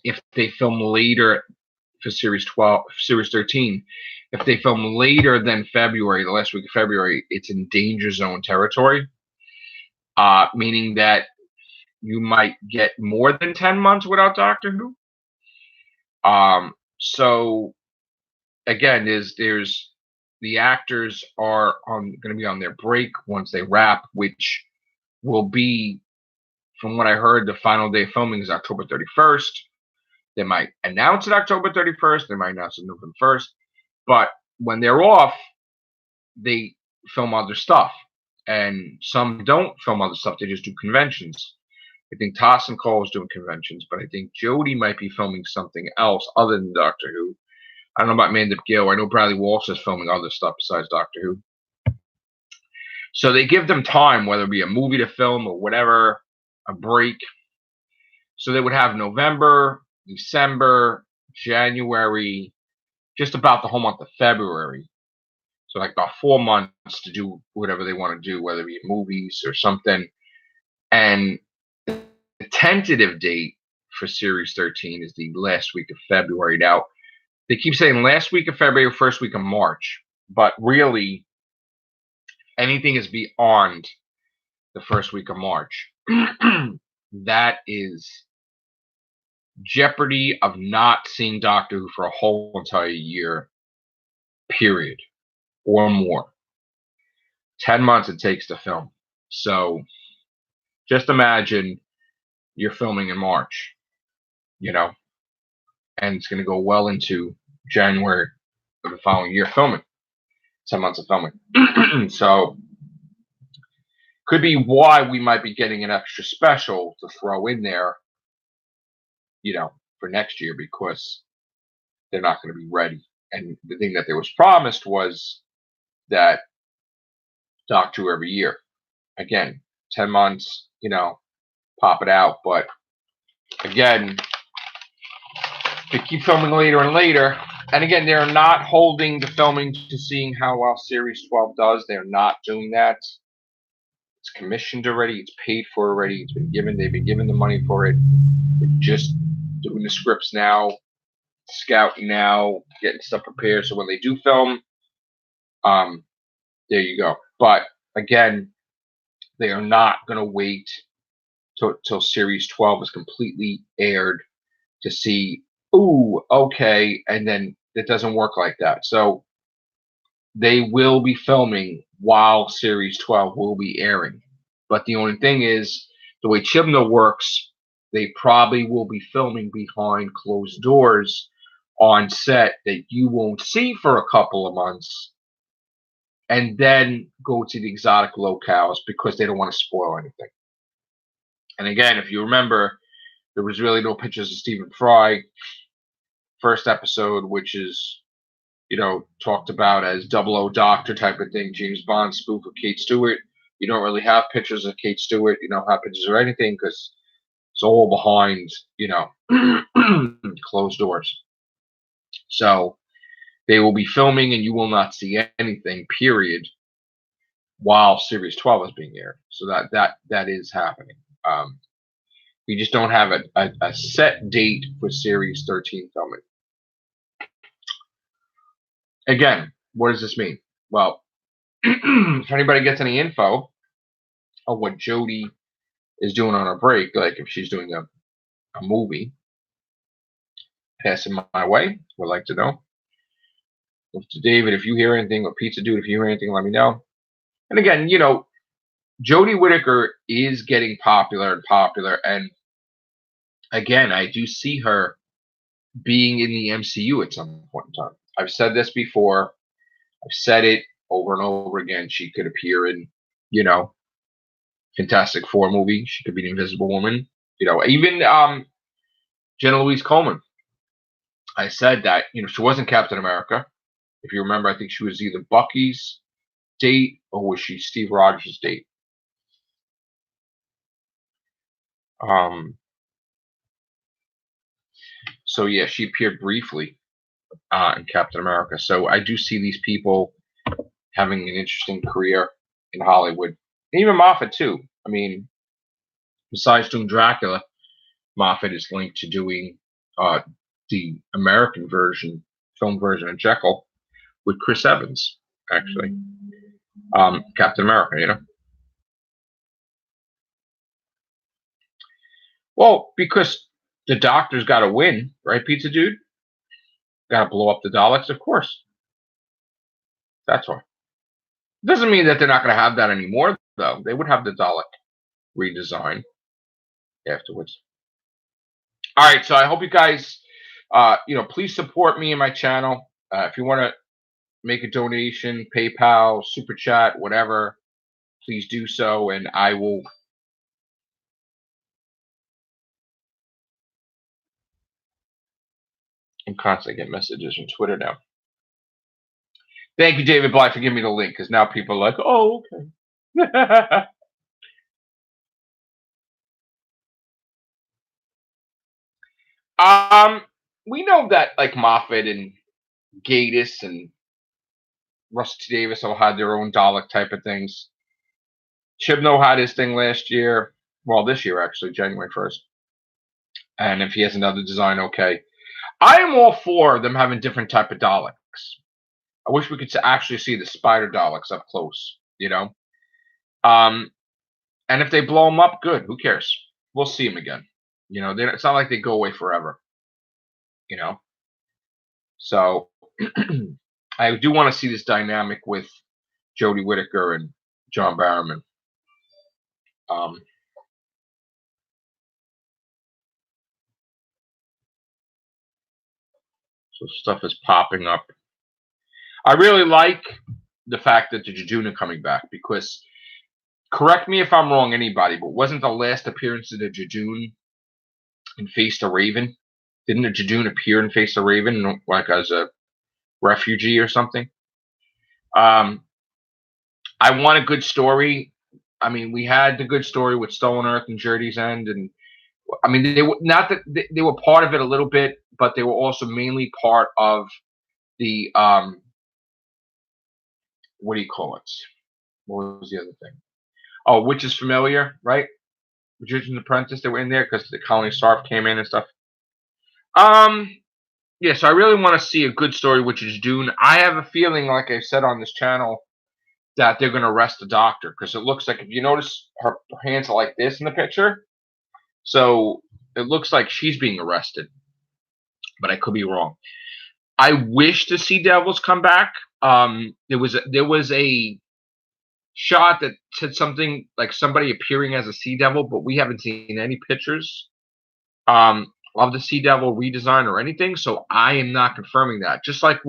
if they film later for Series 13, if they film later than February, the last week of February, it's in danger zone territory, meaning that you might get more than 10 months without Doctor Who. So again, there's the actors are going to be on their break once they wrap, which will be, from what I heard, the final day of filming is October 31st. They might announce it October 31st. They might announce it November 1st. But when they're off, they film other stuff. And some don't film other stuff. They just do conventions. I think Toss and Cole is doing conventions, but I think Jodie might be filming something else other than Doctor Who. I don't know about Mandip Gill. I know Bradley Walsh is filming other stuff besides Doctor Who. So they give them time, whether it be a movie to film or whatever, a break. So they would have November, December, January, just about the whole month of February. So like about 4 months to do whatever they want to do, whether it be movies or something. And the tentative date for Series 13 is the last week of February. Now, they keep saying last week of February or first week of March, but really anything is beyond the first week of March. That is jeopardy of not seeing Doctor Who for a whole entire year, period, or more. 10 months it takes to film. So just imagine you're filming in March, and it's going to go well into January of the following year filming. 10 months of filming. So could be why we might be getting an extra special to throw in there, for next year, because they're not going to be ready. And the thing that there was promised was that Doctor Who every year. Again, 10 months, pop it out. But again, they keep filming later and later. And again, they're not holding the filming to seeing how well Series 12 does. They're not doing that. It's commissioned already. It's paid for already. It's been given. They've been given the money for it. They're just doing the scripts now, scouting now, getting stuff prepared. So when they do film, there you go. But again, they are not going to wait till series 12 is completely aired to see, ooh, okay, and then it doesn't work like that. So they will be filming while series 12 will be airing. But the only thing is, the way Chibnall works, they probably will be filming behind closed doors on set that you won't see for a couple of months, and then go to the exotic locales because they don't want to spoil anything. And again, if you remember, there was really no pictures of Stephen Fry first episode, which is, talked about as 00 Doctor type of thing, James Bond spoof of Kate Stewart. You don't really have pictures of Kate Stewart. You don't have pictures or anything because it's all behind, closed doors. So they will be filming and you will not see anything, period, while Series 12 is being aired. So that is happening. We just don't have a set date for Series 13 filming. Again, what does this mean? Well, if anybody gets any info of what Jodie is doing on her break, like if she's doing a movie, pass it my way. Would like to know. To David, if you hear anything, or Pizza Dude, if you hear anything, let me know. And again, Jodie Whittaker is getting popular, and again, I do see her being in the MCU at some point in time. I've said this before. I've said it over and over again. She could appear in, Fantastic Four movie. She could be the Invisible Woman. Even Jenna Louise Coleman. I said that, she wasn't Captain America. If you remember, I think she was either Bucky's date or was she Steve Rogers' date? So yeah, she appeared briefly in Captain America. So I do see these people having an interesting career in Hollywood. And even Moffat too. I mean, besides doing Dracula, Moffat is linked to doing the American film version of Jekyll with Chris Evans, actually. Captain America, Well, because the Doctor's got to win, right, Pizza Dude? Got to blow up the Daleks, of course. That's why. Doesn't mean that they're not going to have that anymore, though. They would have the Dalek redesign afterwards. All right, so I hope you guys, please support me and my channel. If you want to make a donation, PayPal, Super Chat, whatever, please do so, and I will. I'm constantly getting messages from Twitter now. Thank you, David Bly, for giving me the link, because now people are like, oh, okay. We know that like Moffat and Gatiss and Russell T Davies all had their own Dalek type of things. Chibnall had his thing last year. Well, this year actually, January 1st. And if he has another design, okay. I am all for them having different type of Daleks. I wish we could actually see the spider Daleks up close, And if they blow them up, good. Who cares? We'll see them again. It's not like they go away forever. So I do want to see this dynamic with Jodie Whittaker and John Barrowman. So stuff is popping up. I really like the fact that the Jejune are coming back because, correct me if I'm wrong, anybody, but wasn't the last appearance of the Jejune in Face the Raven? Didn't the Jejune appear in Face the Raven like as a refugee or something? I want a good story. I mean, we had the good story with Stolen Earth and Journey's End, and I mean, they were not that they were part of it a little bit, but they were also mainly part of the what do you call it? What was the other thing? Oh, Witch is Familiar, right? Magician's Apprentice. They were in there because the Colony Sarf came in and stuff. Yeah, so I really want to see a good story, which is Dune. I have a feeling, like I said on this channel, that they're going to arrest the doctor, because it looks like, if you notice, her hands are like this in the picture. So it looks like she's being arrested, but I could be wrong. I wish to see Devils come back. There was a shot that said something like somebody appearing as a Sea Devil, but we haven't seen any pictures of the Sea Devil redesign or anything. So I am not confirming that. Just like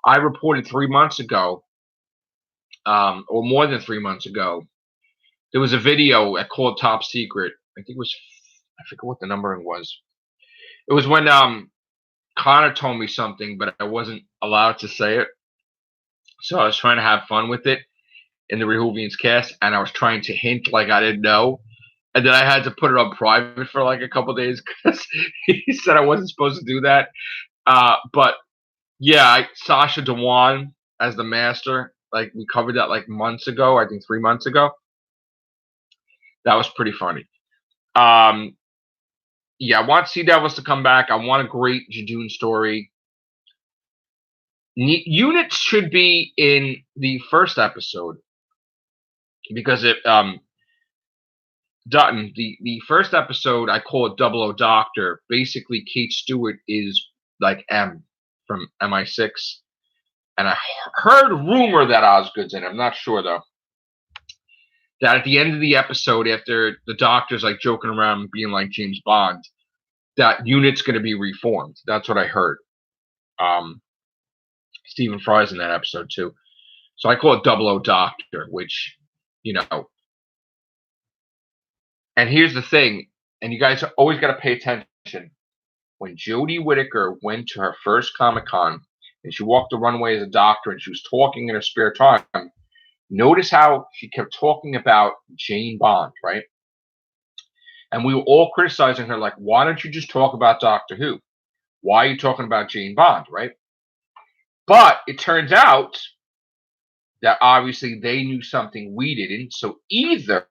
I reported 3 months ago, or more than 3 months ago, there was a video I called Top Secret. I think it was, I forget what the numbering was. It was when Connor told me something, but I wasn't allowed to say it. So I was trying to have fun with it in the Rehovians cast, and I was trying to hint like I didn't know. And then I had to put it on private for like a couple days because he said I wasn't supposed to do that. But yeah, Sasha Dewan as the master, like we covered that like months ago, I think 3 months ago. That was pretty funny. Yeah, I want Sea Devils to come back. I want a great Jadun story. Units should be in the first episode because Dutton, the first episode, I call it 00 Doctor. Basically, Kate Stewart is like M from MI6. And I heard rumor that Osgood's in it. I'm not sure, though. That at the end of the episode, after the Doctor's like joking around being like James Bond, that unit's going to be reformed. That's what I heard. Stephen Fry's in that episode, too. So I call it 00 Doctor, which, you know. And here's the thing, and you guys always got to pay attention. When Jodie Whittaker went to her first Comic-Con, and she walked the runway as a doctor, and she was talking in her spare time, notice how she kept talking about Jane Bond, right? And we were all criticizing her, like, why don't you just talk about Doctor Who? Why are you talking about Jane Bond, right? But it turns out that obviously they knew something we didn't. So either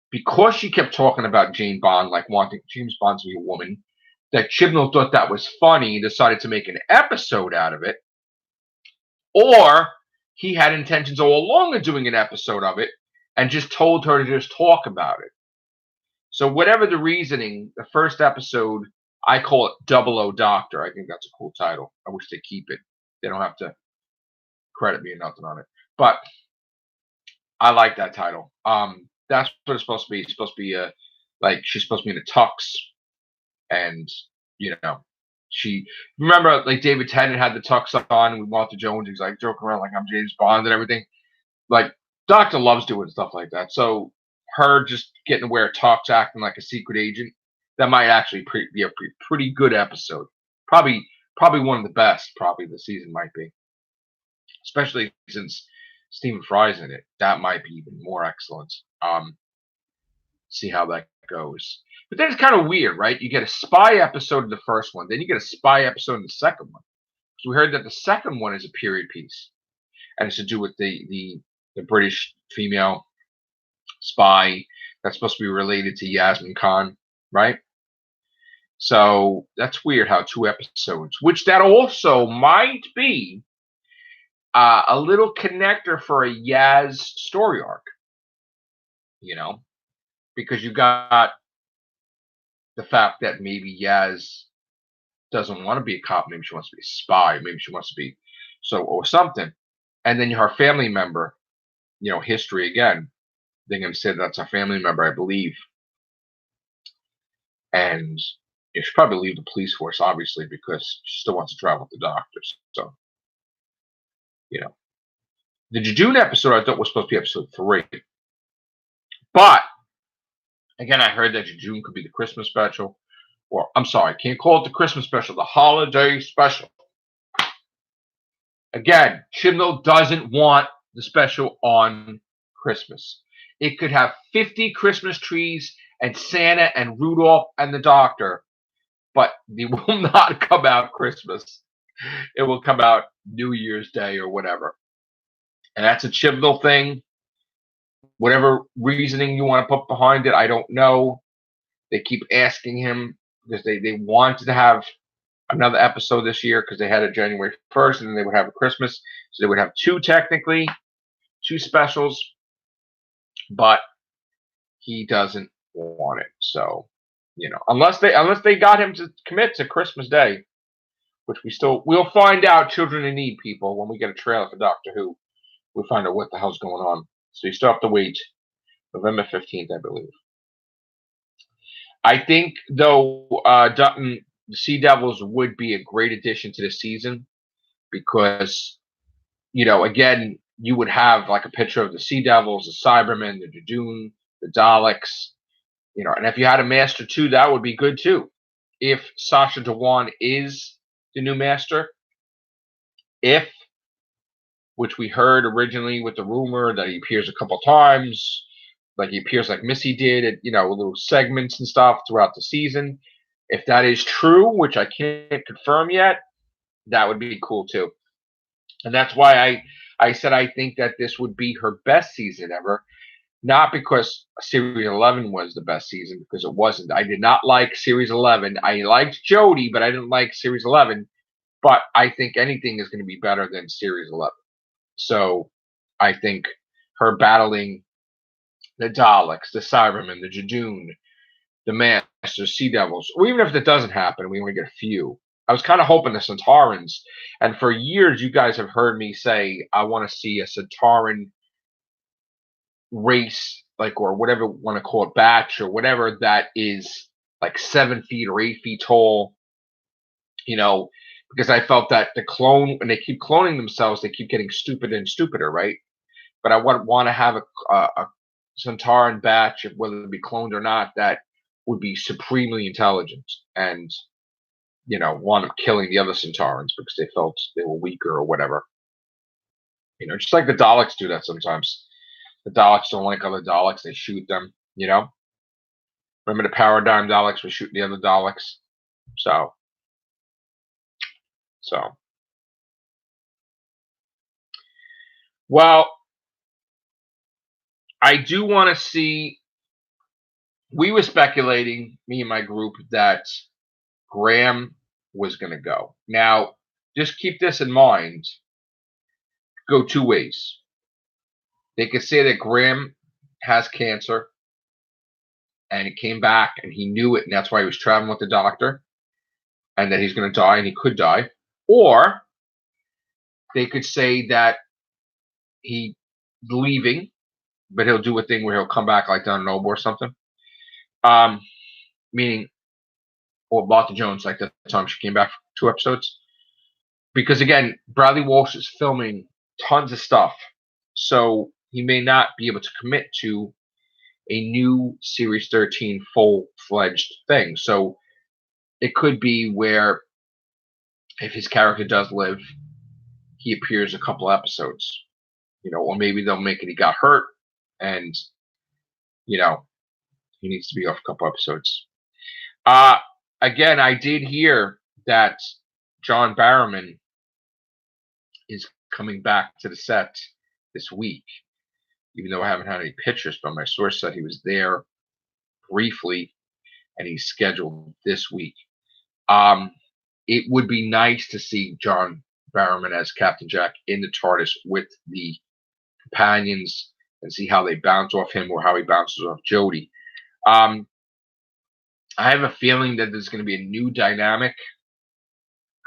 because she kept talking about Jane Bond, like wanting James Bond to be a woman, that Chibnall thought that was funny and decided to make an episode out of it, or he had intentions all along of doing an episode of it and just told her to just talk about it. So whatever the reasoning, the first episode, I call it 00 Doctor. I think that's a cool title. I wish they keep it. They don't have to credit me or nothing on it. But I like that title. That's what it's supposed to be. It's supposed to be like she's supposed to be in a tux, and she remember like David Tennant had the tux on with Martha Jones. He's like joking around like I'm James Bond and everything. Like Doctor loves doing stuff like that. So her just getting to wear a tux, acting like a secret agent, that might actually be a pretty good episode. Probably one of the best. Probably the season might be, especially since Stephen Fry's in it. That might be even more excellent. See how that goes. But then it's kind of weird, right? You get a spy episode in the first one, then you get a spy episode in the second one. So we heard that the second one is a period piece, and it's to do with the British female spy that's supposed to be related to Yasmin Khan, right? So that's weird how 2 episodes, which that also might be a little connector for a Yaz story arc, because you got the fact that maybe Yaz doesn't want to be a cop, maybe she wants to be a spy, maybe she wants to be or something. And then her family member, history again. They're going to say that's a family member, I believe. And she probably leave the police force, obviously, because she still wants to travel with the doctors. So, the Jejune episode I thought was supposed to be episode 3. But, again, I heard that Jejune could be the Christmas special. Or, I'm sorry, I can't call it the Christmas special, the holiday special. Again, Chibnall doesn't want the special on Christmas. It could have 50 Christmas trees and Santa and Rudolph and the Doctor, but it will not come out Christmas. It will come out New Year's Day or whatever. And that's a Chibnall thing. Whatever reasoning you want to put behind it, I don't know. They keep asking him because they wanted to have another episode this year because they had it January 1st and then they would have a Christmas. So they would have 2 technically. 2 specials, but he doesn't want it. So, unless they got him to commit to Christmas Day, which we'll find out. Children in Need, people, when we get a trailer for Doctor Who, we'll find out what the hell's going on. So you still have to wait November 15th, I believe. I think though, Dutton, the Sea Devils would be a great addition to the season because again, you would have like a picture of the Sea Devils, the Cybermen, the Judoon, the Daleks, and if you had a Master too, that would be good too. If Sacha Dhawan is the new Master, which we heard originally with the rumor that he appears a couple times, like he appears like Missy did at little segments and stuff throughout the season. If that is true, which I can't confirm yet, that would be cool too. And that's why I said I think that this would be her best season ever. Not because Series 11 was the best season, because it wasn't. I did not like Series 11. I liked Jodie, but I didn't like Series 11. But I think anything is going to be better than Series 11. So I think her battling the Daleks, the Cybermen, the Judoon, the Masters, Sea Devils, or even if that doesn't happen, we only get a few. I was kind of hoping the Centaurans, and for years you guys have heard me say I want to see a Centauran race, like, or whatever you want to call it, batch or whatever, that is like 7 feet or 8 feet tall. Because I felt that the clone, when they keep cloning themselves, they keep getting stupider and stupider, right? But I want to have a Centauran batch, whether it be cloned or not, that would be supremely intelligent and wound up killing the other Centaurans because they felt they were weaker or whatever. Just like the Daleks do that sometimes. The Daleks don't like other Daleks; they shoot them. Remember the Paradigm Daleks were shooting the other Daleks, so. Well, I do want to see. We were speculating, me and my group, that Graham was going to go. Now, just keep this in mind. Go 2 ways. They could say that Graham has cancer and it came back and he knew it, and that's why he was traveling with the doctor, and that he's going to die and he could die. Or they could say that he's leaving, but he'll do a thing where he'll come back like Don Noble or something. Meaning, or Martha Jones, like the time she came back for 2 episodes. Because again, Bradley Walsh is filming tons of stuff, so he may not be able to commit to a new Series 13 full-fledged thing. So it could be where, if his character does live, he appears a couple episodes, or maybe they'll make it he got hurt and, he needs to be off a couple episodes. Again, I did hear that John Barrowman is coming back to the set this week, even though I haven't had any pictures, but my source said he was there briefly and he's scheduled this week. It would be nice to see John Barrowman as Captain Jack in the TARDIS with the companions and see how they bounce off him or how he bounces off Jodie. I have a feeling that there's going to be a new dynamic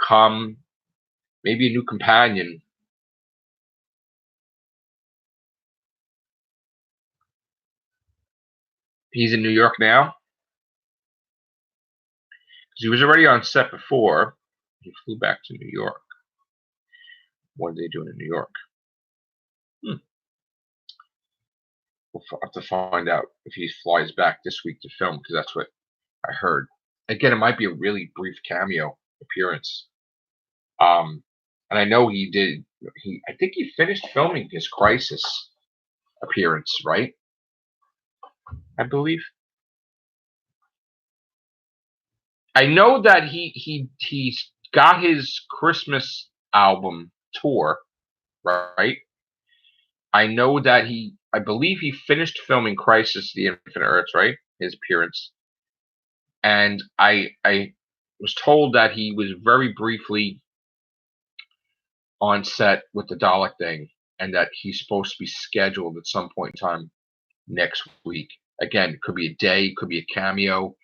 come, maybe a new companion. He's in New York now. Because he was already on set before. He flew back to New York. What are they doing in New York? We'll have to find out if he flies back this week to film, because that's what I heard. Again, it might be a really brief cameo appearance. And I know he did. I think he finished filming his Crisis appearance, right? I believe. I know that he got his Christmas album tour, right? I know that I believe he finished filming Crisis: The Infinite Earths, right? His appearance. And I was told that he was very briefly on set with the Dalek thing, and that he's supposed to be scheduled at some point in time next week. Again, it could be a day, could be a cameo.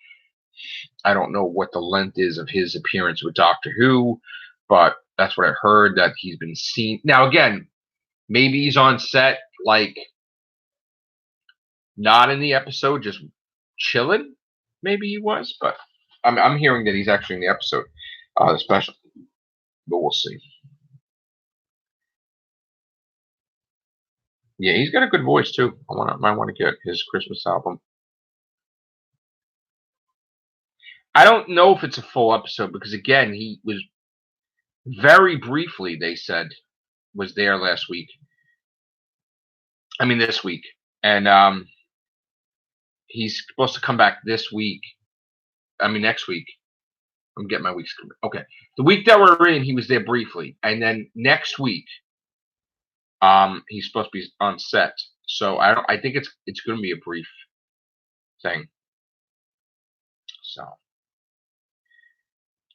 I don't know what the length is of his appearance with Doctor Who, but that's what I heard, that he's been seen. Now, again, maybe he's on set, like, not in the episode, just chilling. Maybe he was, but I'm hearing that he's actually in the episode, the special. But we'll see. Yeah, he's got a good voice too. Might want to get his Christmas album. I don't know if it's a full episode because, again, he was very briefly, they said, was there last week. I mean, this week. And he's supposed to come back this week. I mean, next week. I'm getting my weeks. Okay. The week that we're in, he was there briefly. And then next week, he's supposed to be on set. So I think it's going to be a brief thing. So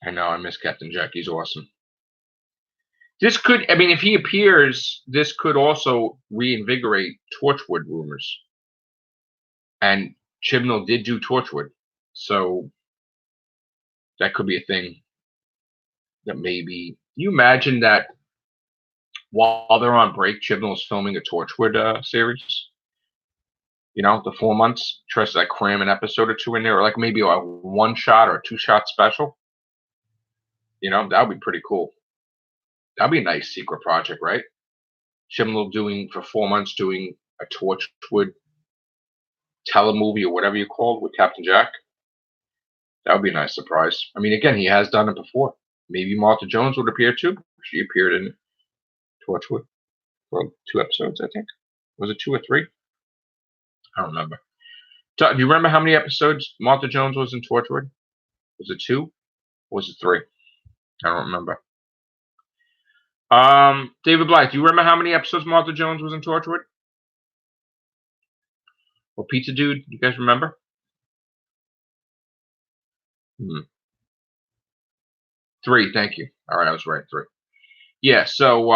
I know I miss Captain Jack. He's awesome. This could, I mean, if he appears, this could also reinvigorate Torchwood rumors. And Chibnall did do Torchwood, so that could be a thing. That maybe, you imagine that while they're on break, Chibnall's filming a Torchwood series. You know, the 4 months, tries to like cram an episode or two in there, or like maybe a 1-shot or a 2-shot special. You know, that would be pretty cool. That'd be a nice secret project, right? Chibnall doing for 4 months, doing a Torchwood telemovie or whatever you call it with Captain Jack. That would be a nice surprise. I mean, again, he has done it before. Maybe Martha Jones would appear too. She appeared in Torchwood for 2 episodes, I think. Was it 2 or 3? I don't remember. Do you remember how many episodes Martha Jones was in Torchwood? Was it 2? Or was it 3? I don't remember. David Blythe, do you remember how many episodes Martha Jones was in Torchwood? Or Pizza Dude, you guys remember? 3, thank you. All right, I was right, 3. Yeah, so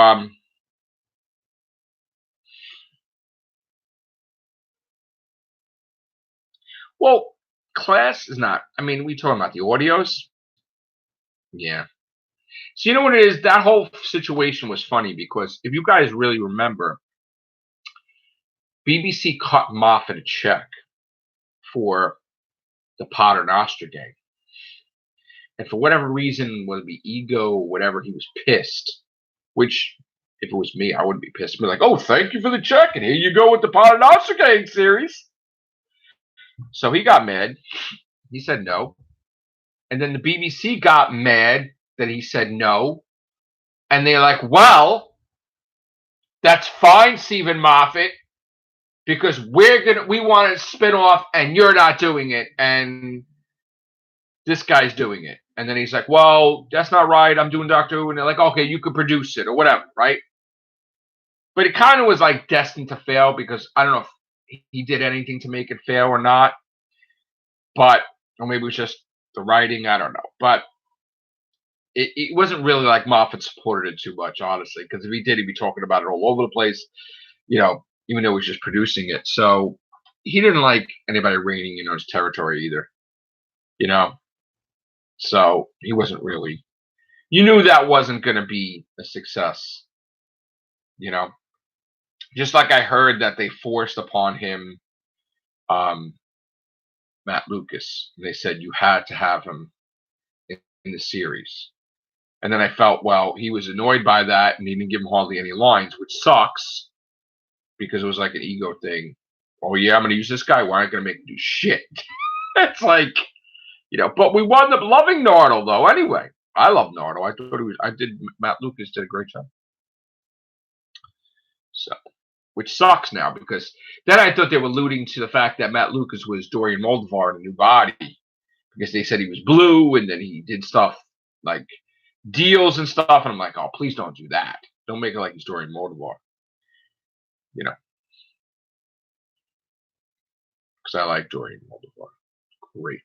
well, Class is not, I mean, we talking about the audios? Yeah. So you know what it is? That whole situation was funny because if you guys really remember, BBC cut Moffat a check for the Paternoster gang. And for whatever reason, whether it be ego or whatever, he was pissed. Which, if it was me, I wouldn't be pissed. I'd be like, oh, thank you for the check, and here you go with the Paternoster gang series. So he got mad. He said no. And then the BBC got mad that he said no. And they're like, well, that's fine, Stephen Moffat, because we want to spin off and you're not doing it. And this guy's doing it. And then he's like, well, that's not right. I'm doing Doctor Who. And they're like, okay, you could produce it or whatever, right? But it kind of was like destined to fail because I don't know if he did anything to make it fail or not. But, or maybe it was just the writing. I don't know. But it wasn't really like Moffat supported it too much, honestly, because if he did, he'd be talking about it all over the place, you know, even though he was just producing it. So he didn't like anybody reigning in his territory either, you know. So he wasn't really, you knew that wasn't going to be a success, you know. Just like I heard that they forced upon him Matt Lucas. They said you had to have him in the series. And then I felt, well, he was annoyed by that and he didn't give him hardly any lines, which sucks because it was like an ego thing. Oh, yeah, I'm going to use this guy. Why aren't I going to make him do shit? It's like, you know, but we wound up loving Nardole, though, anyway. I love Nardole. I thought Matt Lucas did a great job. So, which sucks now because then I thought they were alluding to the fact that Matt Lucas was Dorian Moldovar in A New Body because they said he was blue and then he did stuff like deals and stuff, and I'm like, oh, please don't do that. Don't make it like he's Dorian Moldovar, you know, because I like Dorian Moldovar. Great,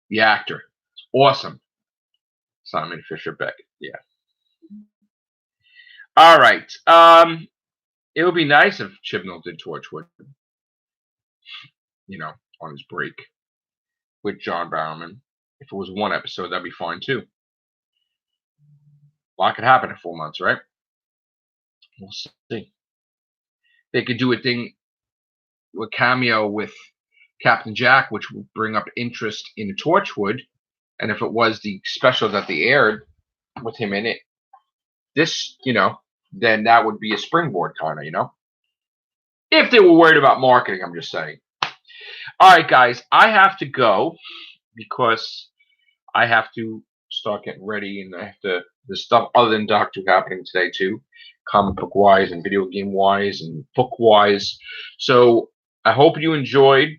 the actor, it's awesome. Simon Fisher Beckett, yeah. All right. It would be nice if Chibnall did Torchwood, on his break with John Barrowman. If it was one episode, that'd be fine too. A lot could happen in 4 months, right? We'll see. They could do a thing with cameo with Captain Jack, which would bring up interest in Torchwood. And if it was the special that they aired with him in it, this, then that would be a springboard kind of, if they were worried about marketing, I'm just saying. All right, guys, I have to go because I have to start getting ready, and I have to, there's stuff other than Doctor Who happening today too, comic book wise and video game wise and book wise. So I hope you enjoyed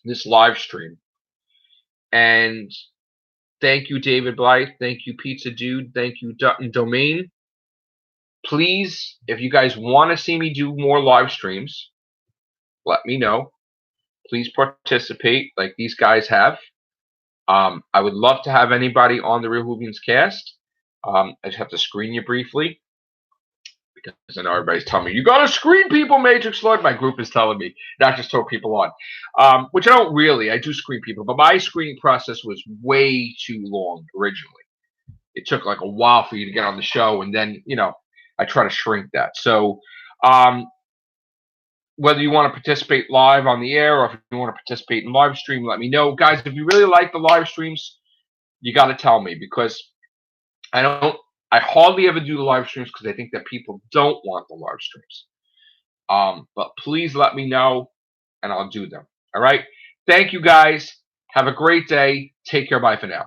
this live stream. And thank you, David Blythe. Thank you, Pizza Dude. Thank you, Dutton Domain. Please, if you guys want to see me do more live streams, let me know. Please participate like these guys have. I would love to have anybody on the Real Whovians cast. I just have to screen you briefly because I know everybody's telling me, you got to screen people, Matrix Lord. My group is telling me not just throw people on, which I don't really. I do screen people, but my screening process was way too long originally. It took like a while for you to get on the show, and then, I try to shrink that. So whether you want to participate live on the air or if you want to participate in live stream, let me know. Guys, if you really like the live streams, you got to tell me, because I hardly ever do the live streams because I think that people don't want the live streams. But please let me know and I'll do them. All right. Thank you, guys. Have a great day. Take care. Bye for now.